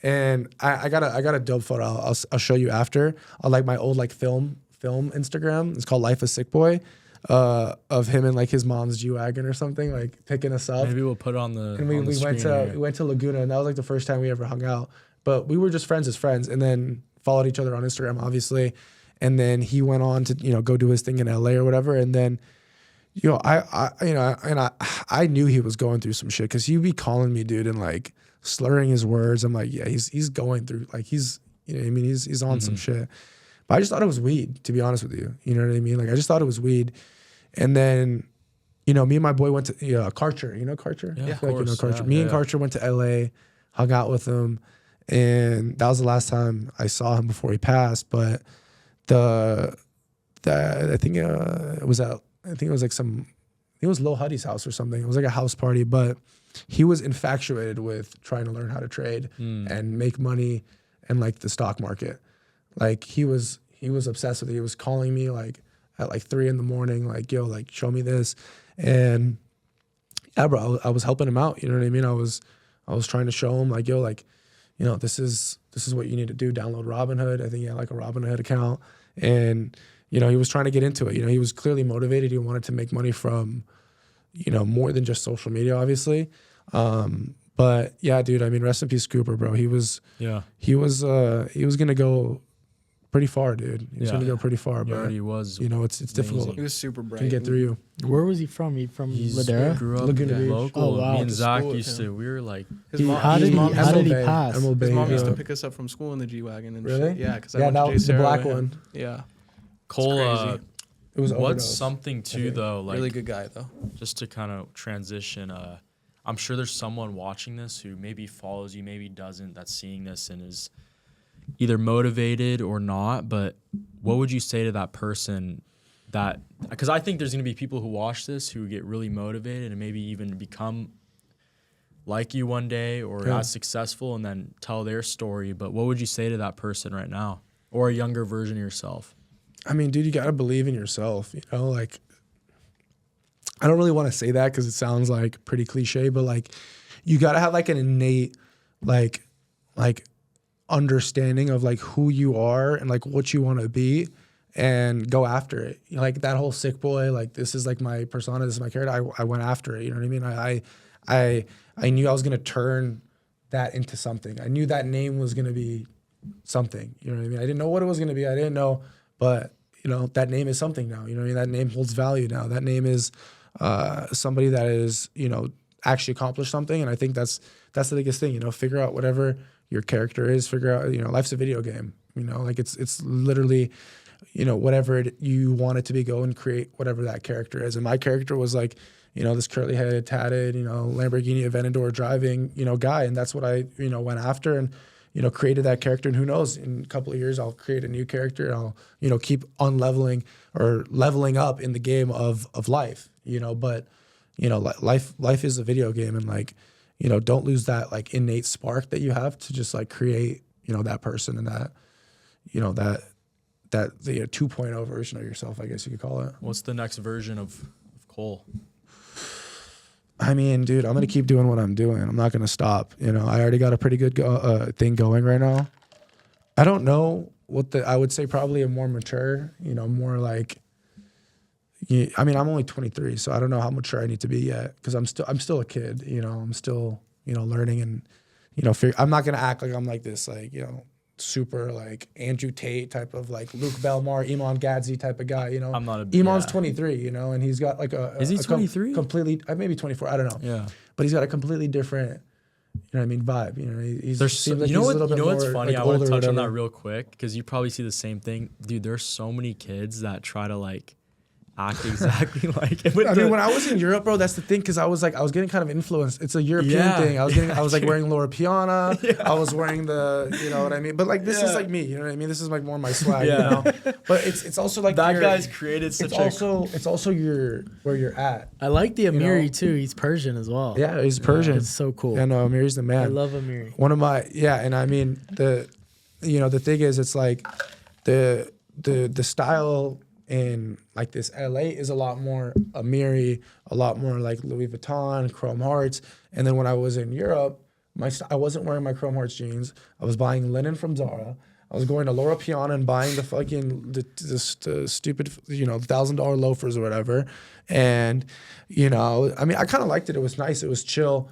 And I got a dope photo. I'll show you after. On like my old like film Instagram. It's called Life of SickBoy, of him and like his mom's G-Wagon or something, like picking us up. Maybe we'll put on the. And we went to Laguna, and that was like the first time we ever hung out. But we were just friends as friends, and then followed each other on Instagram, obviously. And then he went on to, you know, go do his thing in LA or whatever. And then, you know, I knew he was going through some shit, because he'd be calling me, dude, and like slurring his words. I'm like, yeah, he's going through, like, he's, you know what I mean? He's on some shit. But I just thought it was weed, to be honest with you. You know what I mean? Like, I just thought it was weed. And then, you know, me and my boy went to Karcher. You know Karcher? Yeah, of like, course. You know Karcher. Yeah, Me and Karcher went to LA, hung out with him. And that was the last time I saw him before he passed. But I think it was Lil Huddy's house or something. It was like a house party, but he was infatuated with trying to learn how to trade and make money in like the stock market. Like he was obsessed with it. He was calling me like at like 3 a.m, like, yo, like show me this. And yeah, bro, I was helping him out. You know what I mean? I was trying to show him like, yo, like, you know, this is what you need to do. Download Robinhood. I think he had like a Robinhood account. And, you know, he was trying to get into it. You know, he was clearly motivated. He wanted to make money from, you know, more than just social media, obviously. But yeah, dude, I mean, rest in peace, Cooper, bro. He was going to go pretty far, dude. He was going to go pretty far, but he was, you know, it's difficult. He was super bright. To get through you. Where was he from? He from Ladera? Grew up Laguna Beach. local. Oh, wow. Me and Zach School with used him. to, we were like, How did he pass? Emerald Bay, His mom used yeah. to pick us up from school in the G-Wagon and Really? shit. Yeah, because Yeah, that was the black with him. one. Yeah. Cole, crazy. It was what's overdose. something too, though, like, Really good guy, though. just to kind of transition, I'm sure there's someone watching this who maybe follows you, maybe doesn't, that's seeing this and is either motivated or not. But what would you say to that person that, because I think there's going to be people who watch this who get really motivated and maybe even become like you one day or as successful and then tell their story. But what would you say to that person right now, or a younger version of yourself? I mean, dude, you got to believe in yourself, you know, like, I don't really want to say that because it sounds like pretty cliche, but like, you got to have like an innate, like understanding of like who you are and like what you want to be and go after it. You know, like that whole SickBoy, like this is like my persona, this is my character. I went after it. You know what I mean? I knew I was going to turn that into something. I knew that name was going to be something. You know what I mean? I didn't know what it was going to be. I didn't know, but you know, that name is something now. You know what I mean? That name holds value now. That name is somebody that is, you know, actually accomplished something. And I think that's the biggest thing, you know, figure out whatever your character is, figure out, you know, life's a video game, you know, like it's literally, you know, whatever you want it to be, go and create whatever that character is. And my character was like, you know, this curly headed, tatted, you know, Lamborghini Aventador driving, you know, guy. And that's what I, you know, went after. And created that character, and who knows, in a couple of years I'll create a new character, and I'll, keep leveling up in the game of life, but, life is a video game, and like, don't lose that like innate spark that you have to just like create, that person and that, that the 2.0 version of yourself, I guess you could call it. What's the next version of Cole? I mean, dude, I'm going to keep doing what I'm doing. I'm not going to stop. I already got a pretty good thing going right now. I don't know I would say probably a more mature, more like, I mean, I'm only 23, so I don't know how mature I need to be yet, because I'm still a kid, I'm still, learning, and, I'm not going to act like I'm like this, like, super like Andrew Tate type of like Luke Belmar, Iman Gadzi type of guy, I'm not Iman's 23, and he's got like is he 23? Completely, maybe 24, I don't know. Yeah. But he's got a completely different, vibe. He's seems like you know he's what, a little bit what's more, funny? like, I want to older or touch on that whatever. real quick, because you probably see the same thing. Dude, there's so many kids that try to like act exactly like it. I mean, when I was in Europe, bro, that's the thing, because I was getting kind of influenced. It's a European thing. I was like wearing Laura Piana. I was wearing the, you know what I mean? But like, this is like me, you know what I mean? This is like more my swag, But it's also like that guy's created such it's also where you're at. I like the Amiri too. He's Persian as well. Yeah, he's Persian. It's so cool. Yeah, no, Amiri's the man. I love Amiri. One of my, and I mean, the thing is, it's like the style in like this LA is a lot more Amiri, a lot more like Louis Vuitton, Chrome Hearts. And then when I was in Europe, I wasn't wearing my Chrome Hearts jeans. I was buying linen from Zara. I was going to Laura Piana and buying the fucking the stupid, $1,000 loafers or whatever. And, I mean, I kind of liked it. It was nice. It was chill.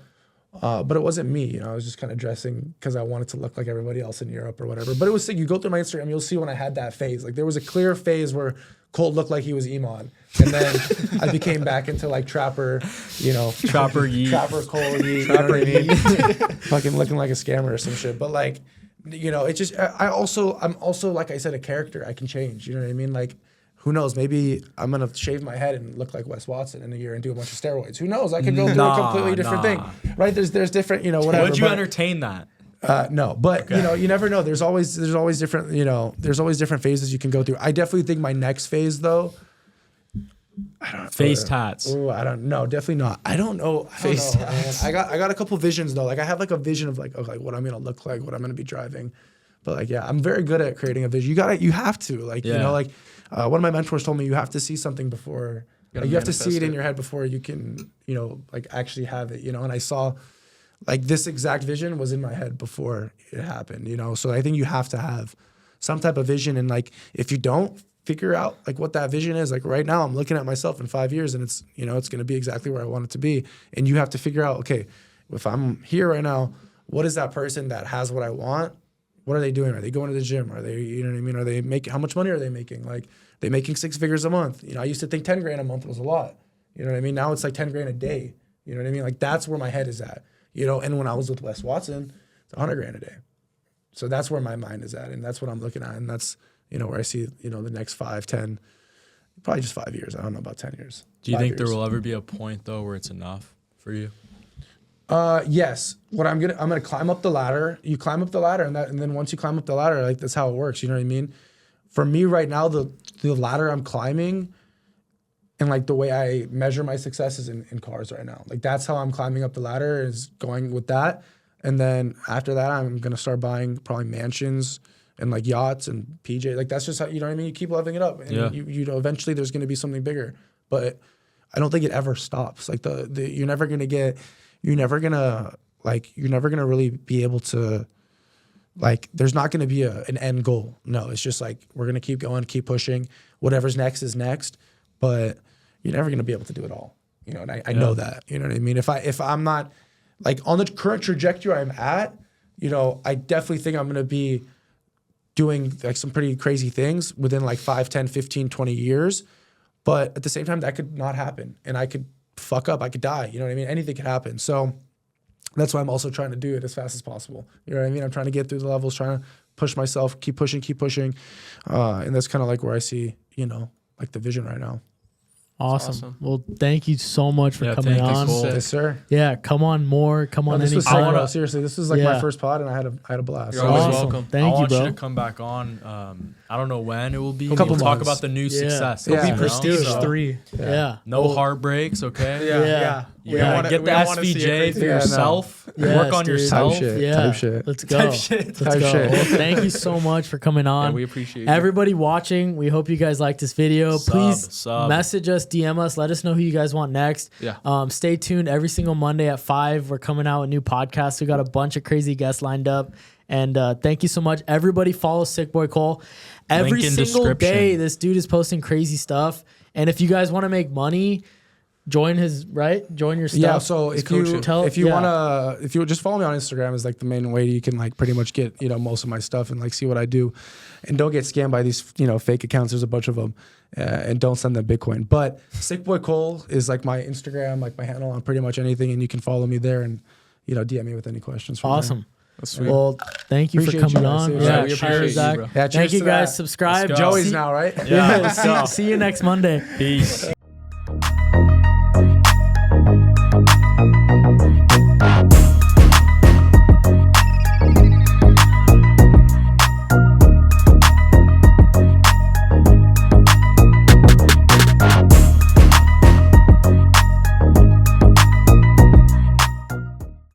But it wasn't me, I was just kind of dressing because I wanted to look like everybody else in Europe or whatever. But it was sick. You go through my Instagram, you'll see when I had that phase. Like, there was a clear phase where Cole looked like he was Iman. And then I became back into like Trapper, Trapper Yeet. Trapper Cole Yeet. Trapper Yeet. Fucking looking like a scammer or some shit. But like, it's just, I'm also, like I said, a character. I can change, you know what I mean? Like, who knows? Maybe I'm going to shave my head and look like Wes Watson in a year and do a bunch of steroids. Who knows? I could go do a completely different thing, right? There's different, whatever. Would you entertain that? No, but you never know. There's always different, there's always different phases you can go through. I definitely think my next phase though, face tats. Ooh, I don't know. Definitely not. I don't know. Face tats. I got a couple visions though. Like, I have like a vision of like what I'm gonna look like, what I'm gonna be driving. But like, I'm very good at creating a vision. You have to like, one of my mentors told me you have to see something before. You have to see it in your head before you can, like actually have it. And I saw, like, this exact vision was in my head before it happened. So I think you have to have some type of vision, and like, if you don't figure out like what that vision is, like right now I'm looking at myself in 5 years, and it's it's going to be exactly where I want it to be, and you have to figure out, okay, if I'm here right now, what is that person that has what I want? What are they doing? Are they going to the gym? Are they, you know what I mean? Are they making, how much money are they making? Like, they making 6 figures a month. I used to think 10 grand a month was a lot. You know what I mean? Now it's like 10 grand a day. You know what I mean? Like, that's where my head is at. And when I was with Wes Watson, it's 100 grand a day. So that's where my mind is at, and that's what I'm looking at, and that's, where I see, the next 5, 10, probably just 5 years. I don't know about 10 years. Do you think there will ever be a point though where it's enough for you? Yes. What I'm gonna climb up the ladder. You climb up the ladder, and then once you climb up the ladder, like, that's how it works. You know what I mean? For me right now, the ladder I'm climbing, and like the way I measure my success is in cars right now. Like, that's how I'm climbing up the ladder, is going with that. And then after that, I'm gonna start buying probably mansions and like yachts and PJ. Like, that's just how, you know what I mean? You keep leveling it up, and eventually there's gonna be something bigger. But I don't think it ever stops. Like, you're never gonna really be able to, like, there's not gonna be an end goal. No, it's just like, we're gonna keep going, keep pushing. Whatever's next is next, but you're never gonna be able to do it all. And I know that. You know what I mean? If I'm not like on the current trajectory I'm at, I definitely think I'm gonna be doing like some pretty crazy things within like 5, 10, 15, 20 years. But at the same time, that could not happen, and I could fuck up, I could die, you know what I mean? Anything could happen. So that's why I'm also trying to do it as fast as possible. You know what I mean? I'm trying to get through the levels, trying to push myself, keep pushing. And that's kind of like where I see, like the vision right now. Awesome. Well, thank you so much for coming on. Yes, sir. Yeah, come on more. Come on. This was sick, bro. Seriously, this was like my first pod, and I had a blast. You're always welcome. Thank you, bro. I want you to come back on. I don't know when it will be. We'll talk about the new success. It'll be Prestige 3. Yeah. No heartbreaks, okay? Yeah. You gotta get the SVJ for yourself. Yes, work on yourself. Type shit. Let's go. Let's go. Well, thank you so much for coming on. Yeah, we appreciate you. Everybody watching, we hope you guys like this video. Please message us, DM us, let us know who you guys want next. Yeah. Stay tuned every single Monday at 5. We're coming out with new podcasts. We got a bunch of crazy guests lined up. And thank you so much. Everybody follow SickBoyCole. Every single day, this dude is posting crazy stuff. And if you guys want to make money, join your stuff. Yeah, so if you just follow me on Instagram is like the main way you can like pretty much get, most of my stuff and like see what I do. And don't get scammed by these, fake accounts. There's a bunch of them. And don't send them Bitcoin. But SickBoyCole is like my Instagram, like my handle on pretty much anything, and you can follow me there and DM me with any questions. Awesome. Well, thank you for coming on. Yeah, we appreciate you, Zach. bro. Thank you guys. Subscribe. Joey's now, right? Yeah. See you next Monday. Peace.